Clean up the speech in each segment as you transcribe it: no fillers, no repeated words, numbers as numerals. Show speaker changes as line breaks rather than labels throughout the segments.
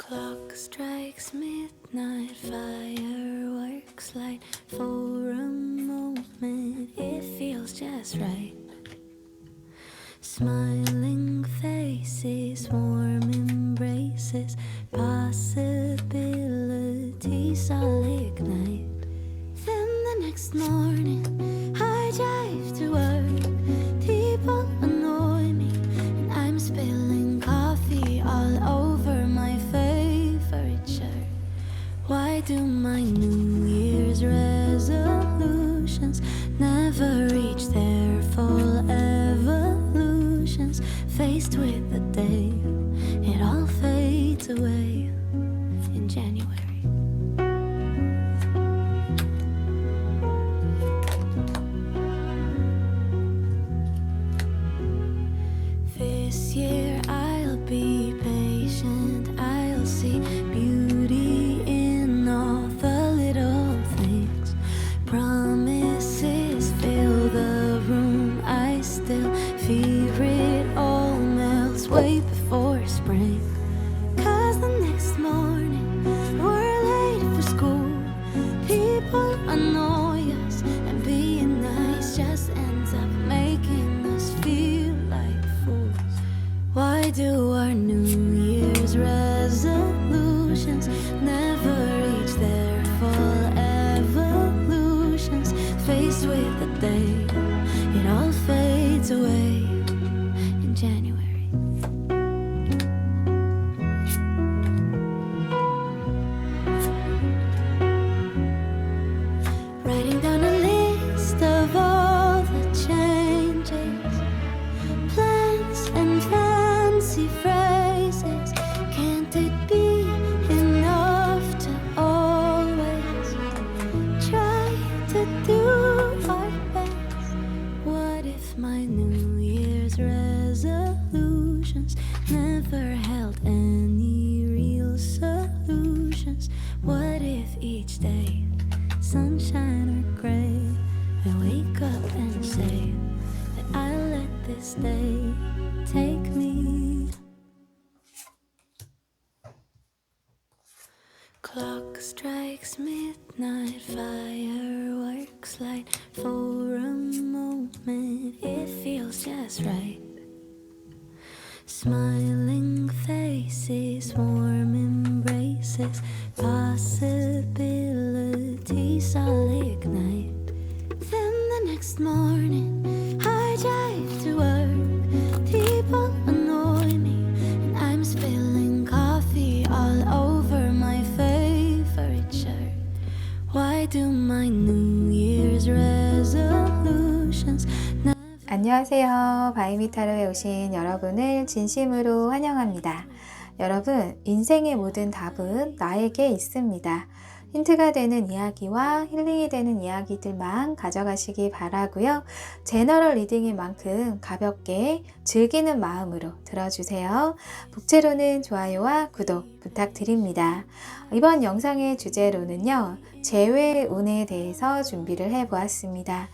Clock strikes midnight, fireworks light. For a moment it feels just right. Smiling faces, warm embraces, possibilities all ignite. Then the next morning I drive to work. People annoy me and I'm spilling coffee all over my favorite shirt. Why do my New Year's resolutions never reach their full evolutions? Faced with the day, it all fades away in January. This year I'll be patient, I'll see beauty in all the little things. Promises fill the room, I still fear it all melts way before spring. 'Cause the next morning we're late for school. People annoy us and being nice just ends up making us feel like fools. Why do our New Year's resolutions never reach their full evolutions? Faced with the day, it all fades away in January. Writing down a list of all the changes, plans and fancy phrases. Can't it be enough to always try to do our best? What if my New Year's resolutions never held any real solutions? What if each day, sunshine or gray, I wake up and say that I'll let this day take me. Clock strikes midnight, fireworks light. For a moment it feels just right. Smiling faces, warm embraces, possibilities all ignite. Then the next morning I drive to work. People annoy me and I'm spilling coffee all over my favorite shirt. Why do my New Year's resolutions never...
안녕하세요. 바이미타로에 오신 여러분을 진심으로 환영합니다. 여러분, 인생의 모든 답은 나에게 있습니다. 힌트가 되는 이야기와 힐링이 되는 이야기들만 가져가시기 바라고요. 제너럴 리딩인 만큼 가볍게 즐기는 마음으로 들어주세요. 복채로는 좋아요와 구독 부탁드립니다. 이번 영상의 주제로는요, 재회운에 대해서 준비를 해보았습니다.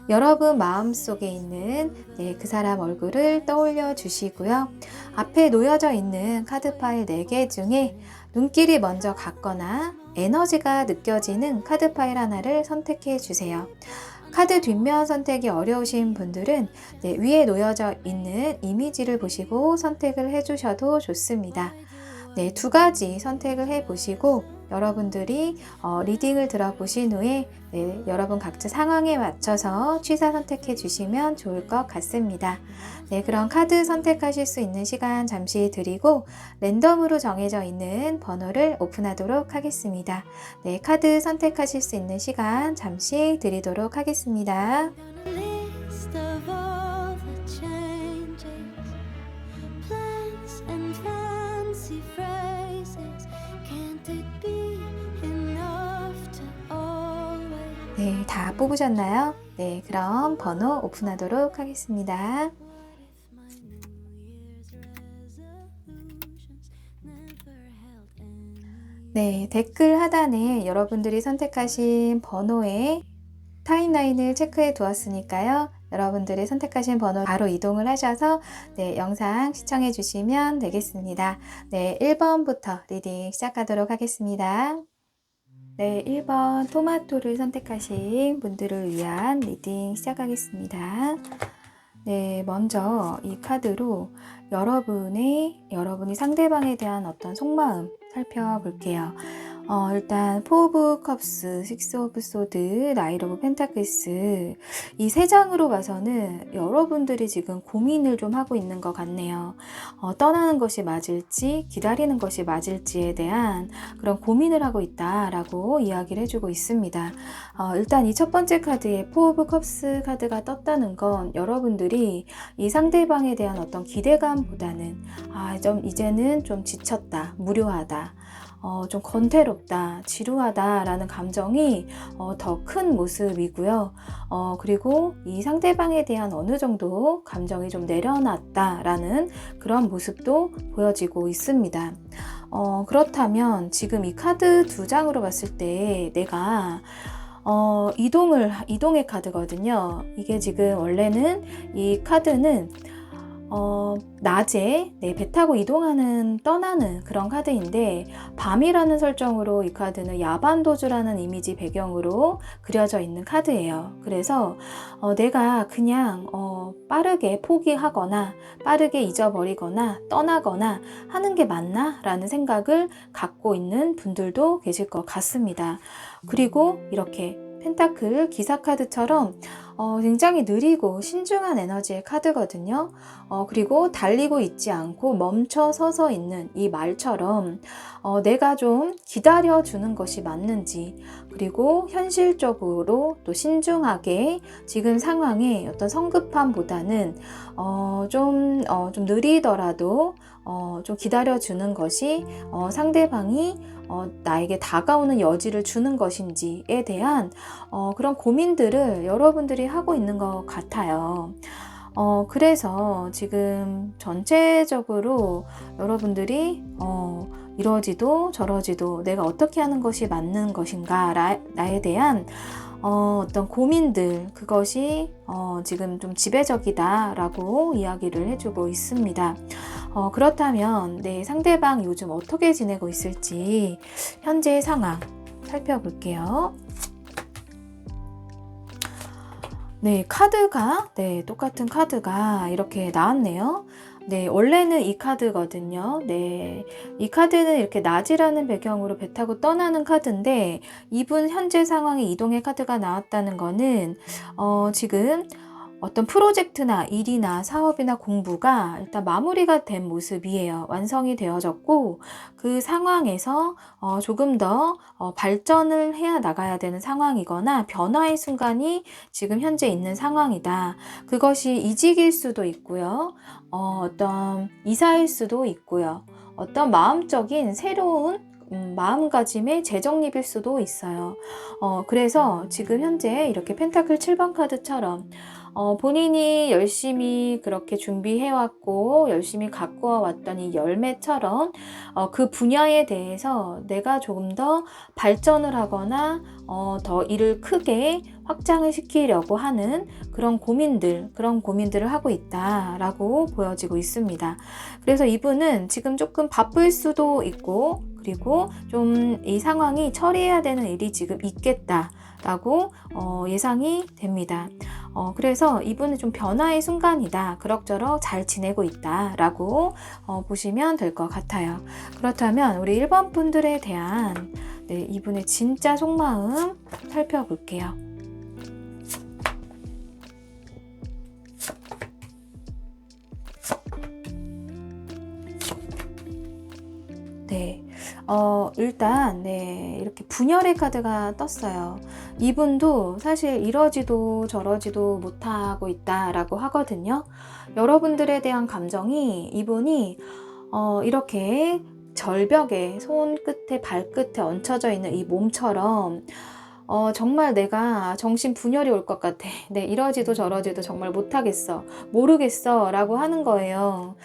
여러분 마음속에 있는 그 사람 얼굴을 떠올려 주시고요. 앞에 놓여져 있는 카드 파일 4개 중에 눈길이 먼저 갔거나 에너지가 느껴지는 카드 파일 하나를 선택해 주세요. 카드 뒷면 선택이 어려우신 분들은 위에 놓여져 있는 이미지를 보시고 선택을 해 주셔도 좋습니다. 2가지 선택을 해 보시고 여러분들이 리딩을 들어보신 후에 여러분 각자 상황에 맞춰서 취사 선택해 주시면 좋을 것 같습니다. 그럼 카드 선택하실 수 있는 시간 잠시 드리고 랜덤으로 정해져 있는 번호를 오픈하도록 하겠습니다. 카드 선택하실 수 있는 시간 잠시 드리도록 하겠습니다. 다 뽑으셨나요? 그럼 번호 오픈하도록 하겠습니다. 댓글 하단에 여러분들이 선택하신 번호에 타임라인을 체크해 두었으니까요. 여러분들이 선택하신 번호 바로 이동을 하셔서 네, 영상 시청해 주시면 되겠습니다. 네, 1번부터 리딩 시작하도록 하겠습니다. 네, 1번 토마토를 선택하신 분들을 위한 리딩 시작하겠습니다. 네, 먼저 이 카드로 여러분이 상대방에 대한 어떤 속마음 살펴볼게요. 일단 포 오브 컵스, 식스 오브 소드, 나이트 오브 펜타클스 이 세 장으로 봐서는 여러분들이 지금 고민을 좀 하고 있는 것 같네요. 떠나는 것이 맞을지 기다리는 것이 맞을지에 대한 그런 고민을 하고 있다라고 이야기를 해주고 있습니다. 일단 이 첫 번째 카드에 포 오브 컵스 카드가 떴다는 건 여러분들이 이 상대방에 대한 어떤 기대감보다는 좀 이제는 좀 지쳤다, 무료하다, 좀 건태롭다, 지루하다 라는 감정이 더 큰 모습이고요. 그리고 이 상대방에 대한 어느 정도 감정이 좀 내려놨다 라는 그런 모습도 보여지고 있습니다. 그렇다면 지금 이 카드 두 장으로 봤을 때 내가 이동의 카드거든요. 이게 지금 원래는 이 카드는 낮에 배 타고 떠나는 그런 카드인데 밤이라는 설정으로 이 카드는 야반도주라는 이미지 배경으로 그려져 있는 카드예요. 그래서 내가 그냥 빠르게 포기하거나 빠르게 잊어버리거나 떠나거나 하는 게 맞나? 라는 생각을 갖고 있는 분들도 계실 것 같습니다. 그리고 이렇게 펜타클 기사 카드처럼 굉장히 느리고 신중한 에너지의 카드거든요. 그리고 달리고 있지 않고 멈춰 서서 있는 이 말처럼 내가 좀 기다려주는 것이 맞는지, 그리고 현실적으로 또 신중하게 지금 상황에 어떤 성급함보다는 좀 느리더라도 좀 기다려주는 것이 상대방이 나에게 다가오는 여지를 주는 것인지에 대한 그런 고민들을 여러분들이 하고 있는 것 같아요. 그래서 지금 전체적으로 여러분들이 이러지도 저러지도 내가 어떻게 하는 것이 맞는 것인가 나에 대한 어떤 고민들, 그것이 지금 좀 지배적이다 라고 이야기를 해주고 있습니다. 그렇다면 내 상대방 요즘 어떻게 지내고 있을지 현재의 상황 살펴볼게요. 네, 카드가 똑같은 카드가 이렇게 나왔네요. 네, 원래는 이 카드거든요. 네, 이 카드는 이렇게 낮이라는 배경으로 배 타고 떠나는 카드인데 이분 현재 상황에 이동의 카드가 나왔다는 거는 지금 어떤 프로젝트나 일이나 사업이나 공부가 일단 마무리가 된 모습이에요. 완성이 되어졌고 그 상황에서 조금 더 발전을 해야 나가야 되는 상황이거나 변화의 순간이 지금 현재 있는 상황이다. 그것이 이직일 수도 있고요. 어떤 이사일 수도 있고요. 어떤 마음적인 새로운 마음가짐의 재정립일 수도 있어요. 그래서 지금 현재 이렇게 펜타클 7번 카드처럼 본인이 열심히 그렇게 준비해왔고 열심히 가꾸어 왔던 이 열매처럼 그 분야에 대해서 내가 조금 더 발전을 하거나 더 일을 크게 확장을 시키려고 하는 그런 고민들을 하고 있다라고 보여지고 있습니다. 그래서 이분은 지금 조금 바쁠 수도 있고, 그리고 좀 이 상황이 처리해야 되는 일이 지금 있겠다라고 예상이 됩니다. 그래서 이분은 좀 변화의 순간이다, 그럭저럭 잘 지내고 있다라고 보시면 될 것 같아요. 그렇다면 우리 1번 분들에 대한 이분의 진짜 속마음 살펴볼게요. 네, 일단 이렇게 분열의 카드가 떴어요. 이분도 사실 이러지도 저러지도 못하고 있다라고 하거든요. 여러분들에 대한 감정이 이분이 이렇게 절벽에 손끝에 발끝에 얹혀져 있는 이 몸처럼 정말 내가 정신 분열이 올 것 같아. 네, 이러지도 저러지도 정말 못하겠어. 모르겠어. 라고 하는 거예요.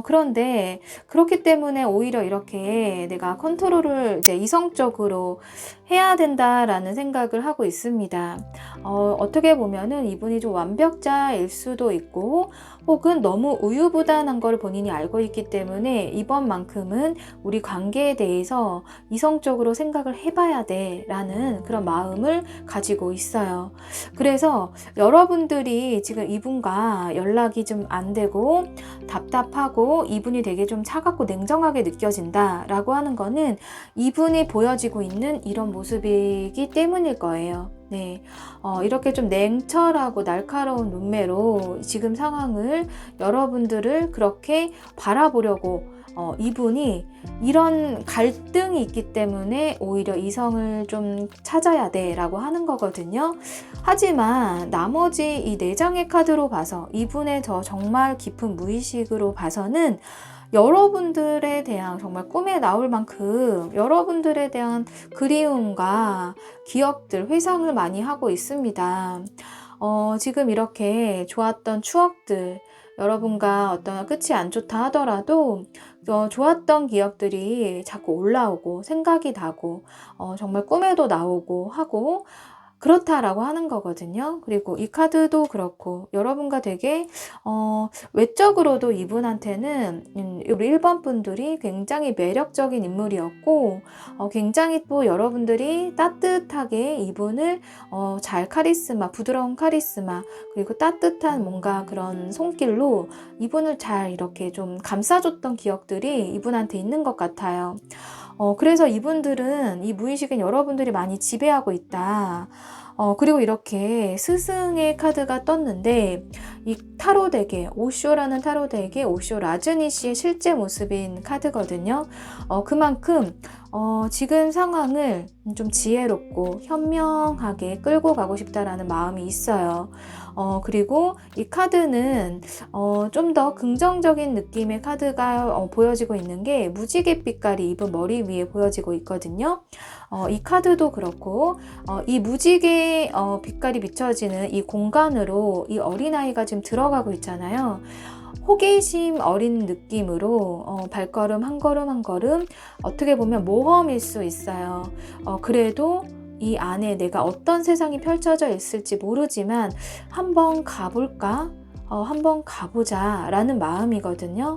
그런데 그렇기 때문에 오히려 이렇게 내가 컨트롤을 이제 이성적으로 해야 된다라는 생각을 하고 있습니다. 어떻게 보면은 이분이 좀 완벽자일 수도 있고, 혹은 너무 우유부단한 걸 본인이 알고 있기 때문에 이번만큼은 우리 관계에 대해서 이성적으로 생각을 해봐야 돼 라는 그런 마음을 가지고 있어요. 그래서 여러분들이 지금 이분과 연락이 좀 안 되고 답답하고 이분이 되게 좀 차갑고 냉정하게 느껴진다 라고 하는 거는 이분이 보여지고 있는 이런 모습이기 때문일 거예요. 네, 이렇게 좀 냉철하고 날카로운 눈매로 지금 상황을 여러분들을 그렇게 바라보려고 이분이 이런 갈등이 있기 때문에 오히려 이성을 좀 찾아야 돼 라고 하는 거거든요. 하지만 나머지 이 4장의 카드로 봐서 이분의 저 정말 깊은 무의식으로 봐서는 여러분들에 대한 정말 꿈에 나올 만큼 여러분들에 대한 그리움과 기억들, 회상을 많이 하고 있습니다. 지금 이렇게 좋았던 추억들, 여러분과 어떤 끝이 안 좋다 하더라도 좋았던 기억들이 자꾸 올라오고 생각이 나고 정말 꿈에도 나오고 하고 그렇다라고 하는 거거든요. 그리고 이 카드도 그렇고 여러분과 되게 외적으로도 이분한테는 우리 1번 분들이 굉장히 매력적인 인물이었고 굉장히 또 여러분들이 따뜻하게 이분을 잘 카리스마, 부드러운 카리스마 그리고 따뜻한 뭔가 그런 손길로 이분을 잘 이렇게 좀 감싸줬던 기억들이 이분한테 있는 것 같아요. 그래서 이분들은 이 무의식은 여러분들이 많이 지배하고 있다. 그리고 이렇게 스승의 카드가 떴는데 이 타로 덱에 오쇼라는 타로 덱에 오쇼 라즈니 씨의 실제 모습인 카드거든요. 그만큼 지금 상황을 좀 지혜롭고 현명하게 끌고 가고 싶다라는 마음이 있어요. 그리고 이 카드는 좀 더 긍정적인 느낌의 카드가 보여지고 있는 게 무지개 빛깔이 이분 머리 위에 보여지고 있거든요. 이 카드도 그렇고 이 무지개 빛깔이 비춰지는 이 공간으로 이 어린아이가 지금 들어가고 있잖아요. 호기심 어린 느낌으로 발걸음 한 걸음 한 걸음 어떻게 보면 모험일 수 있어요. 그래도 이 안에 내가 어떤 세상이 펼쳐져 있을지 모르지만 한번 가볼까? 한번 가보자 라는 마음이거든요.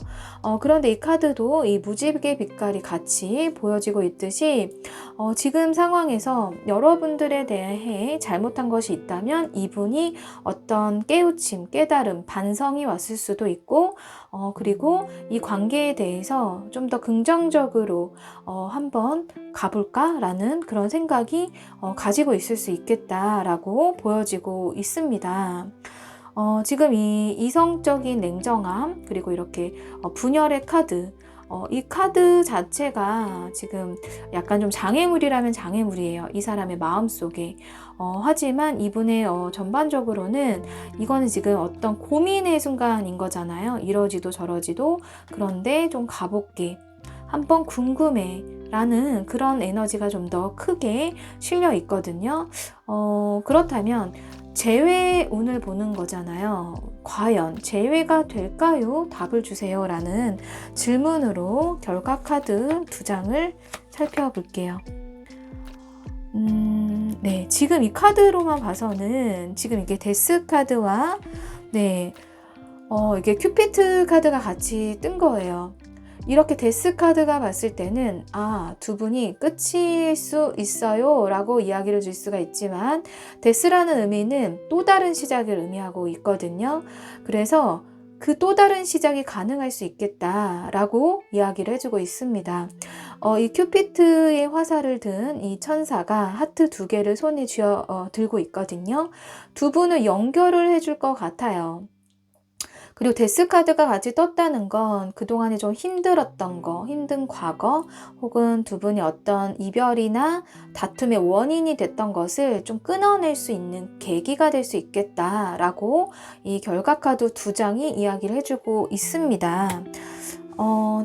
그런데 이 카드도 이 무지개 빛깔이 같이 보여지고 있듯이 지금 상황에서 여러분들에 대해 잘못한 것이 있다면 이분이 어떤 깨우침, 깨달음, 반성이 왔을 수도 있고 그리고 이 관계에 대해서 좀 더 긍정적으로 한번 가볼까? 라는 그런 생각이 가지고 있을 수 있겠다라고 보여지고 있습니다. 지금 이 이성적인 냉정함 그리고 이렇게 분열의 카드 이 카드 자체가 지금 약간 좀 장애물이라면 장애물이에요. 이 사람의 마음속에. 하지만 이분의 전반적으로는 이거는 지금 어떤 고민의 순간인 거잖아요. 이러지도 저러지도 그런데 좀 가볼게. 한번 궁금해 라는 그런 에너지가 좀 더 크게 실려 있거든요. 그렇다면 재회 운을 보는 거잖아요. 과연 재회가 될까요? 답을 주세요 라는 질문으로 결과 카드 2장을 살펴볼게요. 네, 지금 이 카드로만 봐서는 지금 이게 데스 카드와 네, 이게 큐피트 카드가 같이 뜬 거예요. 이렇게 데스 카드가 봤을 때는 두 분이 끝일 수 있어요 라고 이야기를 줄 수가 있지만 데스라는 의미는 또 다른 시작을 의미하고 있거든요. 그래서 그 또 다른 시작이 가능할 수 있겠다라고 이야기를 해주고 있습니다. 이 큐피트의 화살을 든 이 천사가 하트 2개를 손에 들고 있거든요. 두 분을 연결을 해줄 것 같아요. 그리고 데스 카드가 같이 떴다는 건 그동안에 좀 힘들었던 거, 힘든 과거 혹은 두 분이 어떤 이별이나 다툼의 원인이 됐던 것을 좀 끊어낼 수 있는 계기가 될 수 있겠다라고 이 결과 카드 2장이 이야기를 해주고 있습니다.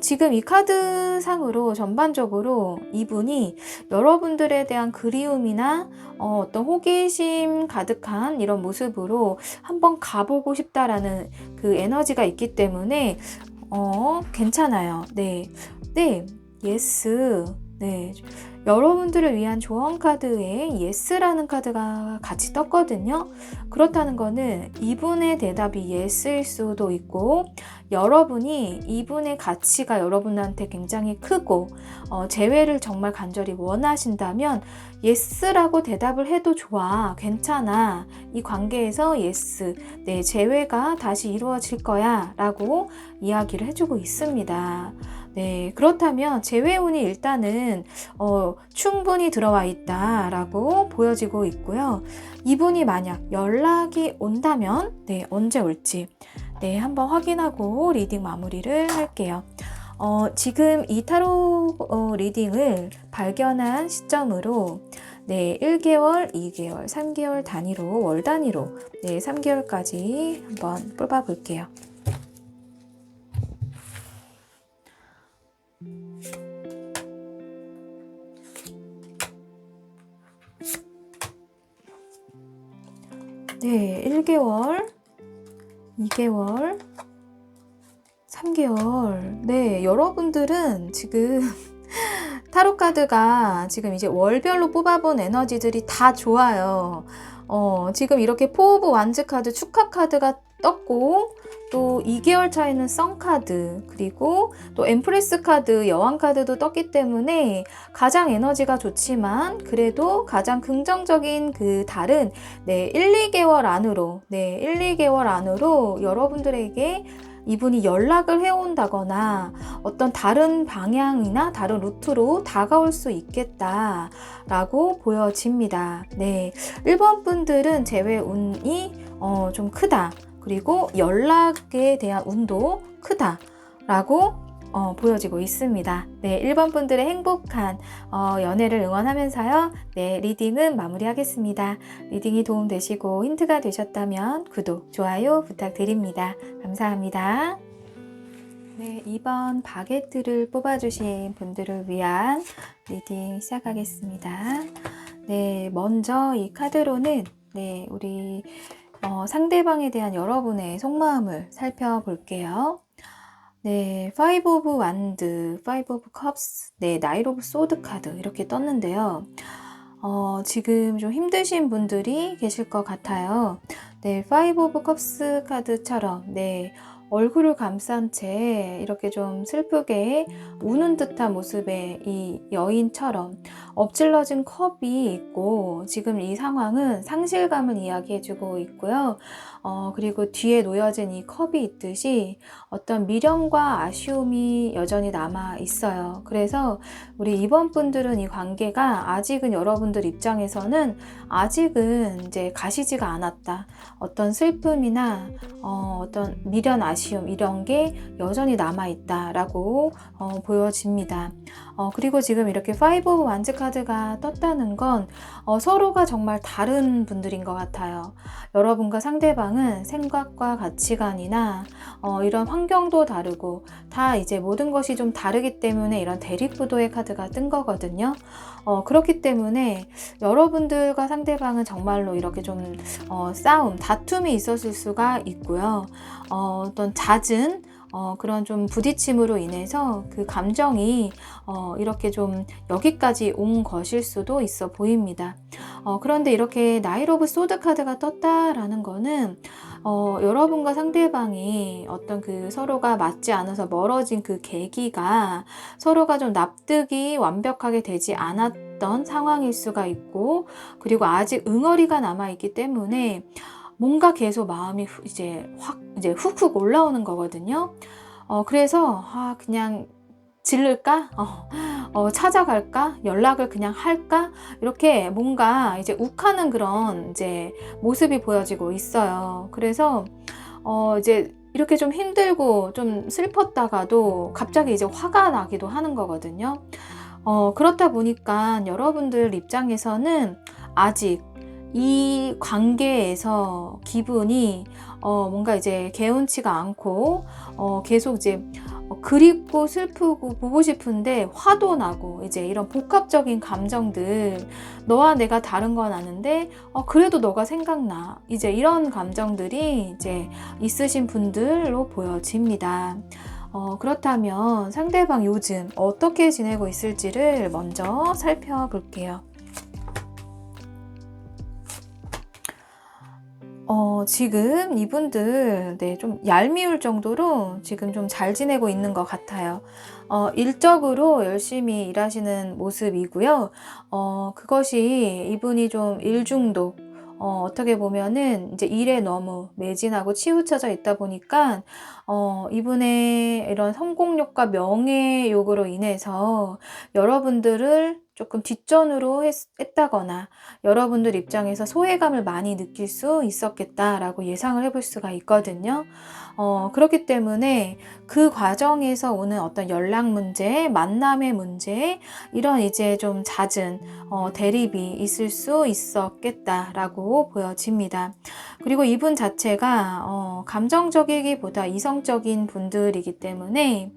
지금 이 카드상으로 전반적으로 이분이 여러분들에 대한 그리움이나 어떤 호기심 가득한 이런 모습으로 한번 가보고 싶다라는 그 에너지가 있기 때문에 괜찮아요. 네. 네. 예스. 네. 여러분들을 위한 조언 카드에 예스라는 카드가 같이 떴거든요. 그렇다는 거는 이분의 대답이 예스일 수도 있고, 여러분이 이분의 가치가 여러분한테 굉장히 크고 재회를 정말 간절히 원하신다면 예스라고 대답을 해도 좋아, 괜찮아, 이 관계에서 예스, 네, 재회가 다시 이루어질 거야 라고 이야기를 해주고 있습니다. 네, 그렇다면 재회운이 일단은 충분히 들어와 있다라고 보여지고 있고요. 이분이 만약 연락이 온다면 네, 언제 올지 네, 한번 확인하고 리딩 마무리를 할게요. 지금 이 타로 리딩을 발견한 시점으로 네, 1개월, 2개월, 3개월 단위로, 월 단위로 네, 3개월까지 한번 뽑아 볼게요. 네, 1개월, 2개월, 3개월. 네, 여러분들은 지금 타로 카드가 지금 이제 월별로 뽑아본 에너지들이 다 좋아요. 지금 이렇게 포 오브 완즈 카드, 축하 카드가 떴고, 또 2개월 차이는 썬 카드, 그리고 또 엠프레스 카드, 여왕 카드도 떴기 때문에 가장 에너지가 좋지만 그래도 가장 긍정적인 그 달은 네, 1, 2개월 안으로, 네, 1, 2개월 안으로 여러분들에게 이분이 연락을 해온다거나 어떤 다른 방향이나 다른 루트로 다가올 수 있겠다라고 보여집니다. 네, 1번 분들은 재회 운이 좀 크다. 그리고 연락에 대한 운도 크다라고 보여지고 있습니다. 네, 1번 분들의 행복한 연애를 응원하면서요. 네, 리딩은 마무리하겠습니다. 리딩이 도움되시고 힌트가 되셨다면 구독, 좋아요 부탁드립니다. 감사합니다. 네, 2번 바게트를 뽑아주신 분들을 위한 리딩 시작하겠습니다. 네, 먼저 이 카드로는 네, 우리 상대방에 대한 여러분의 속마음을 살펴볼게요. 네, 파이브 오브 완드, 파이브 오브 컵스, 네, 나이트 오브 소드 카드 이렇게 떴는데요. 지금 좀 힘드신 분들이 계실 것 같아요. 네, 파이브 오브 컵스 카드처럼 네, 얼굴을 감싼 채 이렇게 좀 슬프게 우는 듯한 모습의 이 여인처럼 엎질러진 컵이 있고 지금 이 상황은 상실감을 이야기해주고 있고요. 그리고 뒤에 놓여진 이 컵이 있듯이 어떤 미련과 아쉬움이 여전히 남아 있어요. 그래서 우리 2번 분들은 이 관계가 아직은 여러분들 입장에서는 아직은 이제 가시지가 않았다. 어떤 슬픔이나 어떤 미련, 아쉬움 이런 게 여전히 남아있다라고 보여집니다. 그리고 지금 이렇게 파이브 오브 완즈 카드가 떴다는 건 서로가 정말 다른 분들인 것 같아요. 여러분과 상대방은 생각과 가치관이나 이런 환경도 다르고 다 이제 모든 것이 좀 다르기 때문에 이런 대립구도의 카드가 뜬 거거든요. 그렇기 때문에 여러분들과 상대방은 정말로 이렇게 좀 싸움, 다툼이 있었을 수가 있고요. 어떤 잦은 그런 좀 부딪힘으로 인해서 그 감정이 이렇게 좀 여기까지 온 것일 수도 있어 보입니다. 그런데 이렇게 나이트 오브 소드 카드가 떴다라는 거는 여러분과 상대방이 어떤 그 서로가 맞지 않아서 멀어진 그 계기가 서로가 좀 납득이 완벽하게 되지 않았던 상황일 수가 있고, 그리고 아직 응어리가 남아있기 때문에 뭔가 계속 마음이 이제 훅훅 올라오는 거거든요. 그래서 그냥 질를까? 찾아갈까? 연락을 그냥 할까? 이렇게 뭔가 이제 욱하는 그런 이제 모습이 보여지고 있어요. 그래서 이제 이렇게 좀 힘들고 좀 슬펐다가도 갑자기 이제 화가 나기도 하는 거거든요. 그렇다 보니까 여러분들 입장에서는 아직 이 관계에서 기분이 뭔가 이제 개운치가 않고 계속 이제 그립고 슬프고 보고 싶은데 화도 나고 이제 이런 복합적인 감정들, 너와 내가 다른 건 아는데 그래도 너가 생각나, 이제 이런 감정들이 이제 있으신 분들로 보여집니다. 그렇다면 상대방 요즘 어떻게 지내고 있을지를 먼저 살펴볼게요. 지금 이분들 좀 얄미울 정도로 지금 좀 잘 지내고 있는 것 같아요. 일적으로 열심히 일하시는 모습이고요. 그것이 이분이 좀 일중독, 어떻게 보면은 이제 일에 너무 매진하고 치우쳐져 있다 보니까 이분의 이런 성공욕과 명예욕으로 인해서 여러분들을 조금 뒷전으로 했다거나 여러분들 입장에서 소외감을 많이 느낄 수 있었겠다라고 예상을 해볼 수가 있거든요. 그렇기 때문에 그 과정에서 오는 어떤 연락 문제, 만남의 문제, 이런 이제 좀 잦은 대립이 있을 수 있었겠다라고 보여집니다. 그리고 이분 자체가 감정적이기보다 이성적인 분들이기 때문에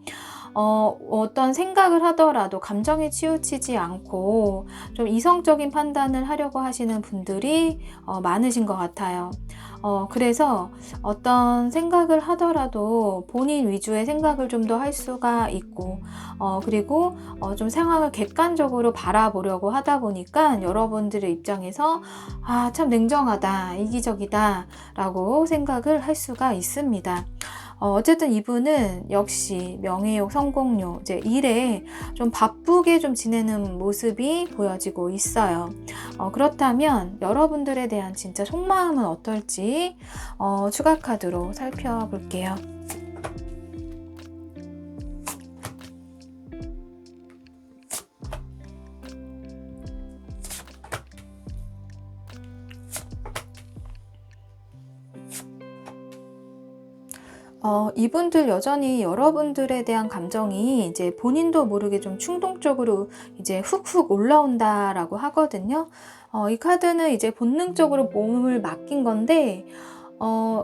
어떤 생각을 하더라도 감정에 치우치지 않고 좀 이성적인 판단을 하려고 하시는 분들이 많으신 것 같아요. 그래서 어떤 생각을 하더라도 본인 위주의 생각을 좀 더 할 수가 있고, 그리고 좀 상황을 객관적으로 바라보려고 하다 보니까 여러분들의 입장에서 참 냉정하다, 이기적이다 라고 생각을 할 수가 있습니다. 어쨌든 이분은 역시 명예욕, 성공욕, 이제 일에 좀 바쁘게 좀 지내는 모습이 보여지고 있어요. 그렇다면 여러분들에 대한 진짜 속마음은 어떨지 추가 카드로 살펴볼게요. 이분들 여전히 여러분들에 대한 감정이 이제 본인도 모르게 좀 충동적으로 이제 훅훅 올라온다라고 하거든요. 이 카드는 이제 본능적으로 몸을 맡긴 건데,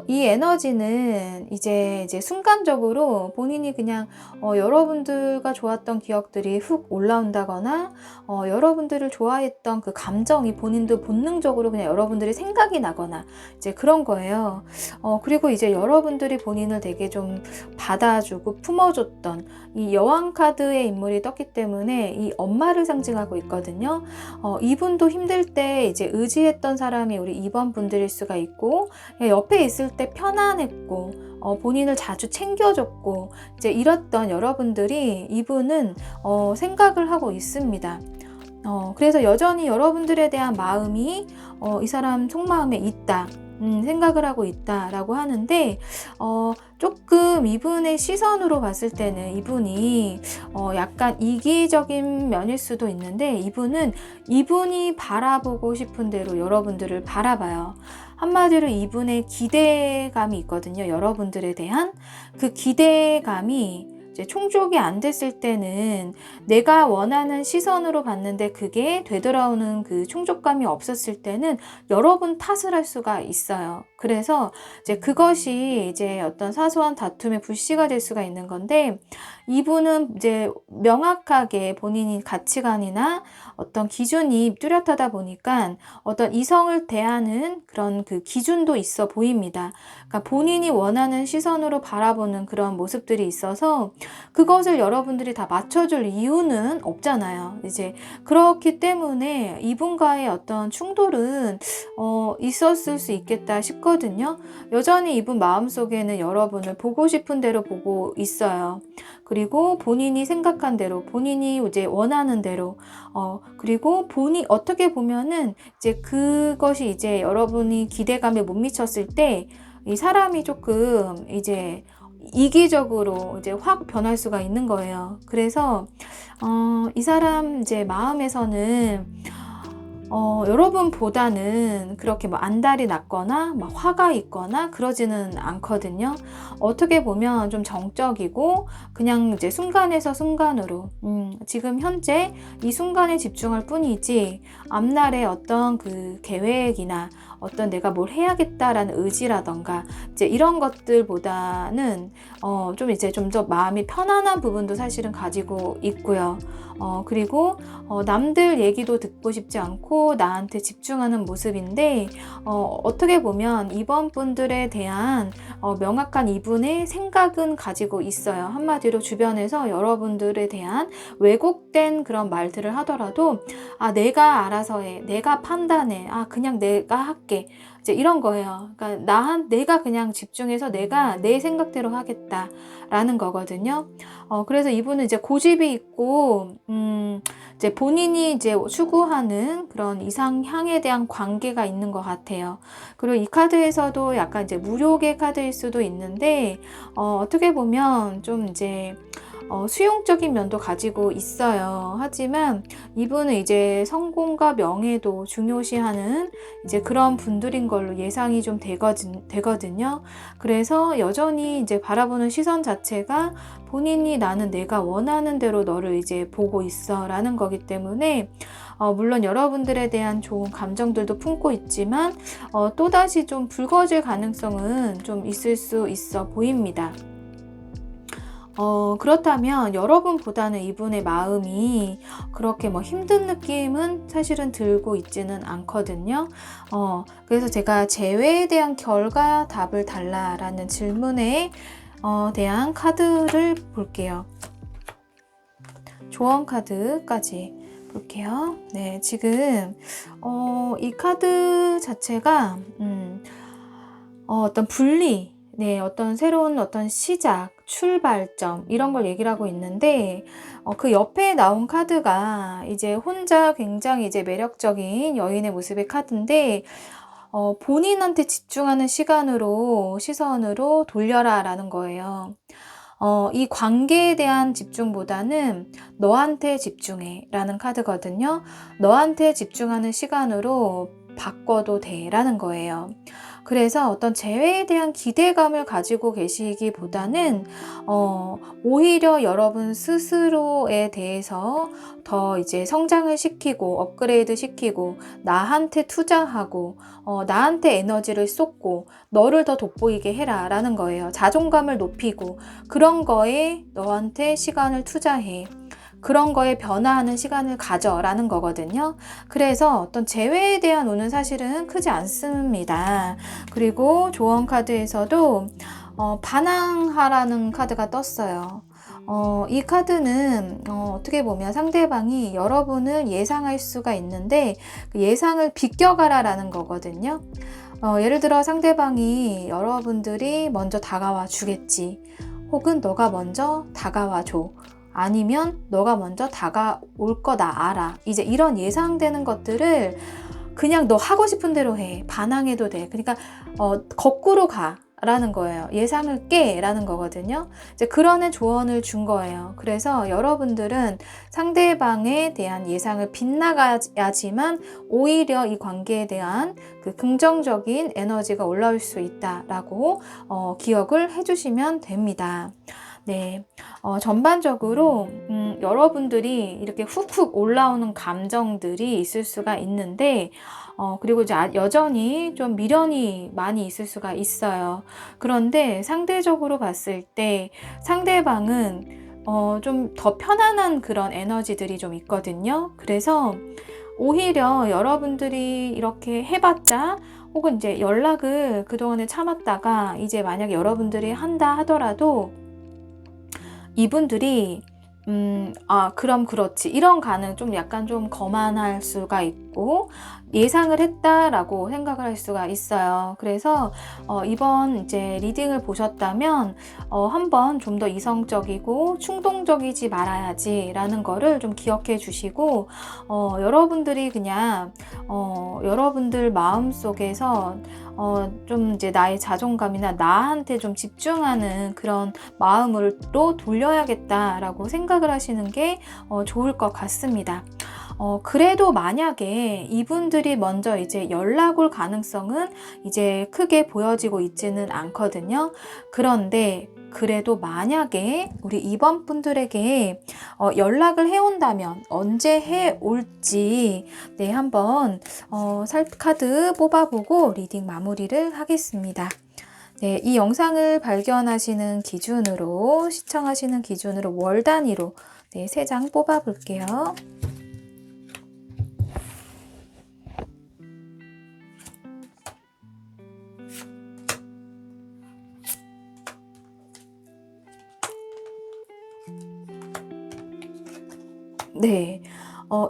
이 에너지는 이제 순간적으로 본인이 그냥 여러분들과 좋았던 기억들이 훅 올라온다거나 여러분들을 좋아했던 그 감정이 본인도 본능적으로 그냥 여러분들이 생각이 나거나 이제 그런 거예요. 그리고 이제 여러분들이 본인을 되게 좀 받아주고 품어줬던 이 여왕 카드의 인물이 떴기 때문에 이 엄마를 상징하고 있거든요. 이분도 힘들 때 이제 의지했던 사람이 우리 2번 분들일 수가 있고, 옆에 있을 때 편안했고 본인을 자주 챙겨줬고 이제 이랬던 여러분들이 이분은 생각을 하고 있습니다. 그래서 여전히 여러분들에 대한 마음이 이 사람 속마음에 있다, 생각을 하고 있다라고 하는데, 조금 이분의 시선으로 봤을 때는 이분이 약간 이기적인 면일 수도 있는데, 이분이 바라보고 싶은 대로 여러분들을 바라봐요. 한마디로 이분의 기대감이 있거든요. 여러분들에 대한 그 기대감이 이제 충족이 안 됐을 때는 내가 원하는 시선으로 봤는데 그게 되돌아오는 그 충족감이 없었을 때는 여러분 탓을 할 수가 있어요. 그래서 이제 그것이 이제 어떤 사소한 다툼의 불씨가 될 수가 있는 건데, 이분은 이제 명확하게 본인이 가치관이나 어떤 기준이 뚜렷하다 보니까 어떤 이성을 대하는 그런 그 기준도 있어 보입니다. 그러니까 본인이 원하는 시선으로 바라보는 그런 모습들이 있어서 그것을 여러분들이 다 맞춰줄 이유는 없잖아요. 이제 그렇기 때문에 이분과의 어떤 충돌은 있었을 수 있겠다 싶거든요. 여전히 이분 마음속에는 여러분을 보고 싶은 대로 보고 있어요. 그리고 본인이 생각한 대로, 본인이 이제 원하는 대로, 그리고 어떻게 보면은 이제 그것이 이제 여러분이 기대감에 못 미쳤을 때 이 사람이 조금 이제 이기적으로 이제 확 변할 수가 있는 거예요. 그래서 이 사람 이제 마음에서는 여러분보다는 그렇게 뭐 안달이 났거나 막 화가 있거나 그러지는 않거든요. 어떻게 보면 좀 정적이고 그냥 이제 순간에서 순간으로 지금 현재 이 순간에 집중할 뿐이지 앞날의 어떤 그 계획이나 어떤 내가 뭘 해야겠다라는 의지라던가 이제 이런 것들보다는 좀 이제 좀 더 마음이 편안한 부분도 사실은 가지고 있고요. 그리고 남들 얘기도 듣고 싶지 않고 나한테 집중하는 모습인데 어떻게 보면 이번 분들에 대한 명확한 이분의 생각은 가지고 있어요. 한마디로 주변에서 여러분들에 대한 왜곡된 그런 말들을 하더라도 내가 알아서 해, 내가 판단해, 그냥 내가 할게, 이제 이런 거예요. 그러니까 내가 그냥 집중해서 내가 내 생각대로 하겠다라는 거거든요. 그래서 이분은 이제 고집이 있고 이제 본인이 이제 추구하는 그런 이상향에 대한 관계가 있는 것 같아요. 그리고 이 카드에서도 약간 이제 무력의 카드일 수도 있는데 어떻게 보면 좀 이제 수용적인 면도 가지고 있어요. 하지만 이분은 이제 성공과 명예도 중요시하는 이제 그런 분들인 걸로 예상이 좀 되거든요. 그래서 여전히 이제 바라보는 시선 자체가 본인이 나는 내가 원하는 대로 너를 이제 보고 있어 라는 거기 때문에 물론 여러분들에 대한 좋은 감정들도 품고 있지만 또다시 좀 붉어질 가능성은 좀 있을 수 있어 보입니다. 그렇다면 여러분보다는 이분의 마음이 그렇게 힘든 느낌은 사실은 들고 있지는 않거든요. 그래서 제가 재회에 대한 결과 답을 달라라는 질문에 대한 카드를 볼게요. 조언 카드까지 볼게요. 네, 지금 이 카드 자체가 어떤 분리, 네, 어떤 새로운 어떤 시작, 출발점 이런 걸 얘기를 하고 있는데 그 옆에 나온 카드가 이제 혼자 굉장히 이제 매력적인 여인의 모습의 카드인데 본인한테 집중하는 시선으로 돌려라 라는 거예요. 이 관계에 대한 집중보다는 너한테 집중해 라는 카드거든요. 너한테 집중하는 시간으로 바꿔도 돼 라는 거예요. 그래서 어떤 재회에 대한 기대감을 가지고 계시기보다는 오히려 여러분 스스로에 대해서 더 이제 성장을 시키고 업그레이드 시키고 나한테 투자하고 나한테 에너지를 쏟고 너를 더 돋보이게 해라 라는 거예요. 자존감을 높이고 그런 거에 너한테 시간을 투자해. 그런 거에 변화하는 시간을 가져라는 거거든요. 그래서 어떤 재회에 대한 운은 사실은 크지 않습니다. 그리고 조언 카드에서도 반항하라는 카드가 떴어요. 이 카드는 어떻게 보면 상대방이 여러분을 예상할 수가 있는데 그 예상을 비껴가라 라는 거거든요. 예를 들어 상대방이 여러분들이 먼저 다가와 주겠지, 혹은 너가 먼저 다가와 줘, 아니면 너가 먼저 다가올 거다 알아, 이제 이런 예상되는 것들을 그냥 너 하고 싶은 대로 해, 반항해도 돼. 그러니까 거꾸로 가 라는 거예요. 예상을 깨 라는 거거든요. 이제 그런 조언을 준 거예요. 그래서 여러분들은 상대방에 대한 예상을 빗나가야지만 오히려 이 관계에 대한 그 긍정적인 에너지가 올라올 수 있다라고 기억을 해주시면 됩니다. 네, 전반적으로 여러분들이 이렇게 훅훅 올라오는 감정들이 있을 수가 있는데 그리고 이제 여전히 좀 미련이 많이 있을 수가 있어요. 그런데 상대적으로 봤을 때 상대방은 좀 더 편안한 그런 에너지들이 좀 있거든요. 그래서 오히려 여러분들이 이렇게 해봤자, 혹은 이제 연락을 그동안에 참았다가 이제 만약에 여러분들이 한다 하더라도 이분들이 그럼 그렇지, 이런 가능, 좀 약간 좀 거만할 수가 있고 예상을 했다라고 생각을 할 수가 있어요. 그래서 이번 이제 리딩을 보셨다면 한번 좀 더 이성적이고 충동적이지 말아야지 라는 거를 좀 기억해 주시고 여러분들이 그냥 여러분들 마음속에서 좀 이제 나의 자존감이나 나한테 좀 집중하는 그런 마음으로 돌려야겠다라고 생각을 하시는 게 좋을 것 같습니다. 그래도 만약에 이분들이 먼저 이제 연락 올 가능성은 이제 크게 보여지고 있지는 않거든요. 그런데 그래도 만약에 우리 2번 분들에게 연락을 해온다면 언제 해올지 네, 한번 카드 뽑아보고 리딩 마무리를 하겠습니다. 네, 이 영상을 발견하시는 기준으로, 시청하시는 기준으로 월 단위로 네, 3장 뽑아볼게요. 네.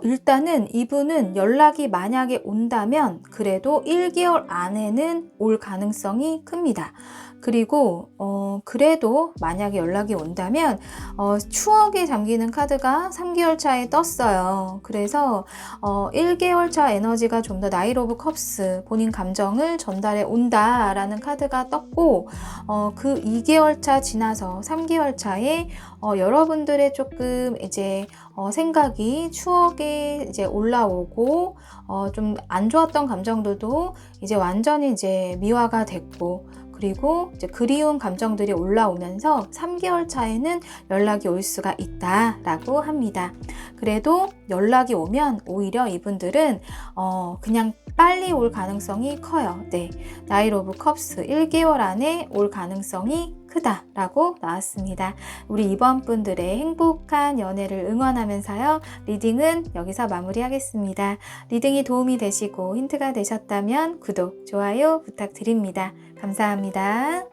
일단은 이분은 연락이 만약에 온다면 그래도 1개월 안에는 올 가능성이 큽니다. 그리고 그래도 만약에 연락이 온다면 추억에 잠기는 카드가 3개월 차에 떴어요. 그래서 1개월 차 에너지가 좀 더 나이트 오브 컵스, 본인 감정을 전달해 온다라는 카드가 떴고 그 2개월 차 지나서 3개월 차에 여러분들의 조금 이제 생각이 추억에 이제 올라오고 좀 안 좋았던 감정들도 이제 완전히 이제 미화가 됐고, 그리고 이제 그리운 감정들이 올라오면서 3개월 차에는 연락이 올 수가 있다라고 합니다. 그래도 연락이 오면 오히려 이분들은 그냥 빨리 올 가능성이 커요. 네, 나이트 오브 컵스 1개월 안에 올 가능성이 크다라고 나왔습니다. 우리 2번 분들의 행복한 연애를 응원하면서요. 리딩은 여기서 마무리하겠습니다. 리딩이 도움이 되시고 힌트가 되셨다면 구독, 좋아요 부탁드립니다. 감사합니다.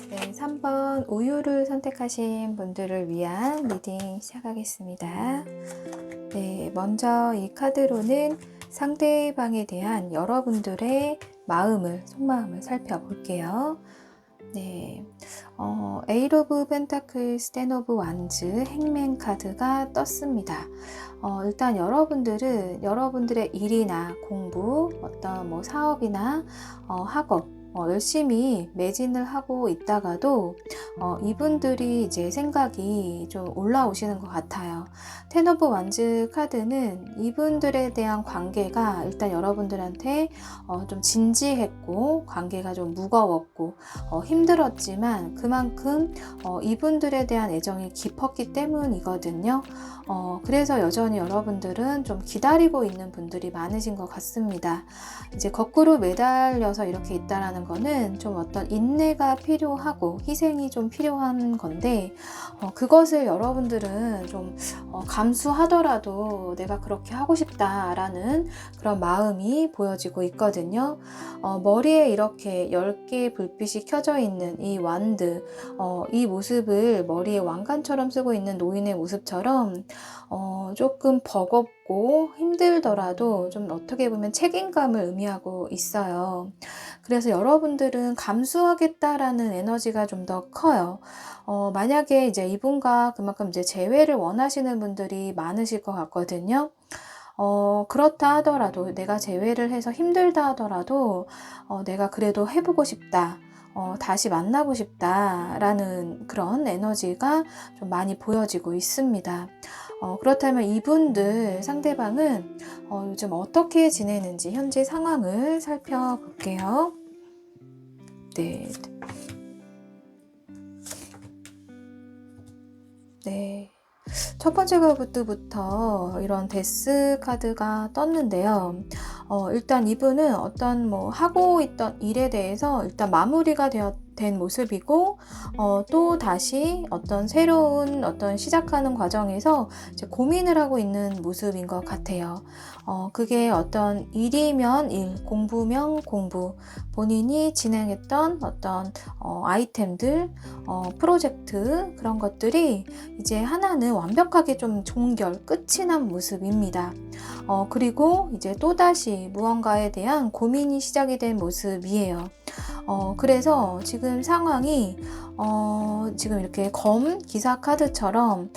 네, 3번 우유를 선택하신 분들을 위한 리딩 시작하겠습니다. 네, 먼저 이 카드로는 상대방에 대한 여러분들의 마음을, 속마음을 살펴볼게요. 네, 에이트 오브 펜타클스, 텐 오브 완즈, 행맨 카드가 떴습니다. 일단 여러분들은 여러분들의 일이나 공부, 어떤 뭐 사업이나 학업, 열심히 매진을 하고 있다가도 이분들이 이제 생각이 좀 올라오시는 것 같아요. 텐 오브 완즈 카드는 이분들에 대한 관계가 일단 여러분들한테 좀 진지했고 관계가 좀 무거웠고 힘들었지만 그만큼 이분들에 대한 애정이 깊었기 때문이거든요. 그래서 여전히 여러분들은 좀 기다리고 있는 분들이 많으신 것 같습니다. 이제 거꾸로 매달려서 이렇게 있다라는 거는 좀 어떤 인내가 필요하고 희생이 좀 필요한 건데 그것을 여러분들은 좀 감수하더라도 내가 그렇게 하고 싶다라는 그런 마음이 보여지고 있거든요. 머리에 이렇게 10개의 불빛이 켜져 있는 이 완드, 이 모습을 머리에 왕관처럼 쓰고 있는 노인의 모습처럼 조금 버겁고 힘들더라도 좀 어떻게 보면 책임감을 의미하고 있어요. 그래서 여러분들은 감수하겠다라는 에너지가 좀 더 커요. 만약에 이제 이분과 그만큼 이제 재회를 원하시는 분들이 많으실 것 같거든요. 그렇다 하더라도 내가 재회를 해서 힘들다 하더라도 내가 그래도 해보고 싶다. 다시 만나고 싶다라는 그런 에너지가 좀 많이 보여지고 있습니다. 그렇다면 이분들 상대방은 요즘 어떻게 지내는지 현재 상황을 살펴볼게요. 네. 네. 첫 번째 카드부터 이런 데스 카드가 떴는데요. 일단 이분은 어떤 뭐 하고 있던 일에 대해서 일단 마무리가 된 모습이고 또 다시 어떤 새로운 어떤 시작하는 과정에서 이제 고민을 하고 있는 모습인 것 같아요. 그게 어떤 일이면 일, 공부면 공부, 본인이 진행했던 어떤 아이템들, 프로젝트 그런 것들이 이제 하나는 완벽하게 좀 종결, 끝이 난 모습입니다. 그리고 이제 또다시 무언가에 대한 고민이 시작이 된 모습이에요. 그래서 지금 상황이 지금 이렇게 검 기사 카드처럼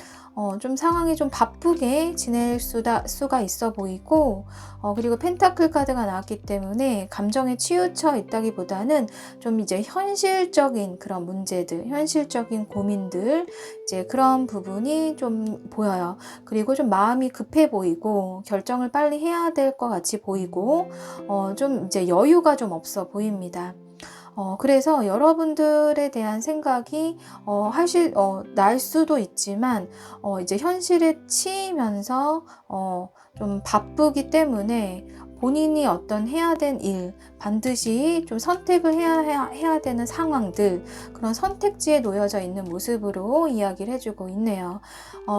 좀 상황이 좀 바쁘게 지낼 수가 있어 보이고, 그리고 펜타클 카드가 나왔기 때문에 감정에 치우쳐 있다기보다는 좀 이제 현실적인 그런 문제들, 현실적인 고민들, 이제 그런 부분이 좀 보여요. 그리고 좀 마음이 급해 보이고, 결정을 빨리 해야 될 것 같이 보이고, 좀 이제 여유가 좀 없어 보입니다. 그래서 여러분들에 대한 생각이 날 수도 있지만 이제 현실에 치이면서 좀 바쁘기 때문에 본인이 어떤 해야 된 일, 반드시 좀 선택을 해야 되는 상황들, 그런 선택지에 놓여져 있는 모습으로 이야기를 해주고 있네요.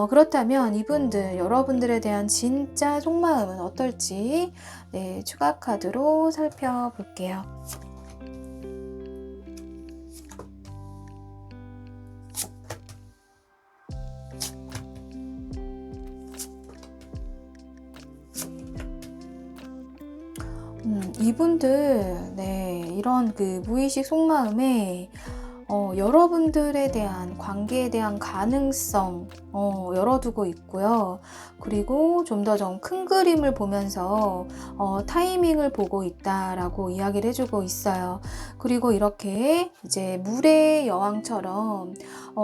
그렇다면 이분들, 여러분들에 대한 진짜 속마음은 어떨지, 네, 추가 카드로 살펴볼게요. 이분들, 네, 이런 그 무의식 속마음에 여러분들에 대한 관계에 대한 가능성 열어두고 있고요. 그리고 좀 더 좀 큰 그림을 보면서 타이밍을 보고 있다라고 이야기를 해주고 있어요. 그리고 이렇게 이제 물의 여왕처럼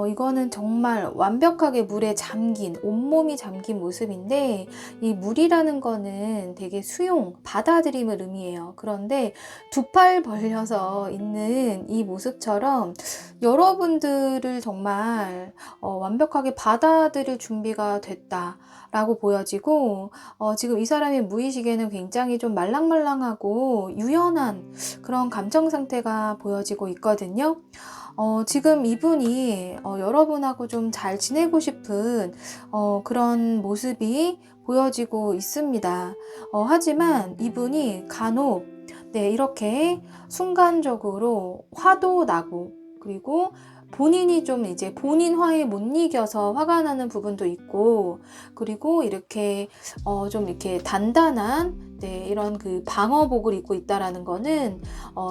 이거는 정말 완벽하게 물에 잠긴, 온몸이 잠긴 모습인데, 이 물이라는 거는 되게 수용, 받아들임을 의미해요. 그런데 두 팔 벌려서 있는 이 모습처럼 여러분들을 정말 완벽하게 받아들일 준비가 됐다라고 보여지고, 지금 이 사람의 무의식에는 굉장히 좀 말랑말랑하고 유연한 그런 감정 상태가 보여지고 있거든요. 지금 이분이 여러분하고 좀 잘 지내고 싶은 그런 모습이 보여지고 있습니다. 하지만 이분이 간혹, 네, 이렇게 순간적으로 화도 나고, 그리고 본인이 좀 이제 본인 화에 못 이겨서 화가 나는 부분도 있고, 그리고 이렇게 좀 이렇게 단단한, 네, 이런 그 방어복을 입고 있다라는 거는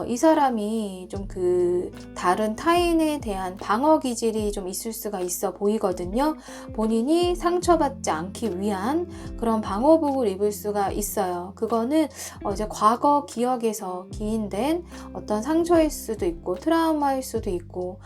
이 사람이 좀 그 다른 타인에 대한 방어 기질이 좀 있을 수가 있어 보이거든요. 본인이 상처받지 않기 위한 그런 방어복을 입을 수가 있어요. 그거는 이제 과거 기억에서 기인된 어떤 상처일 수도 있고 트라우마일 수도 있고,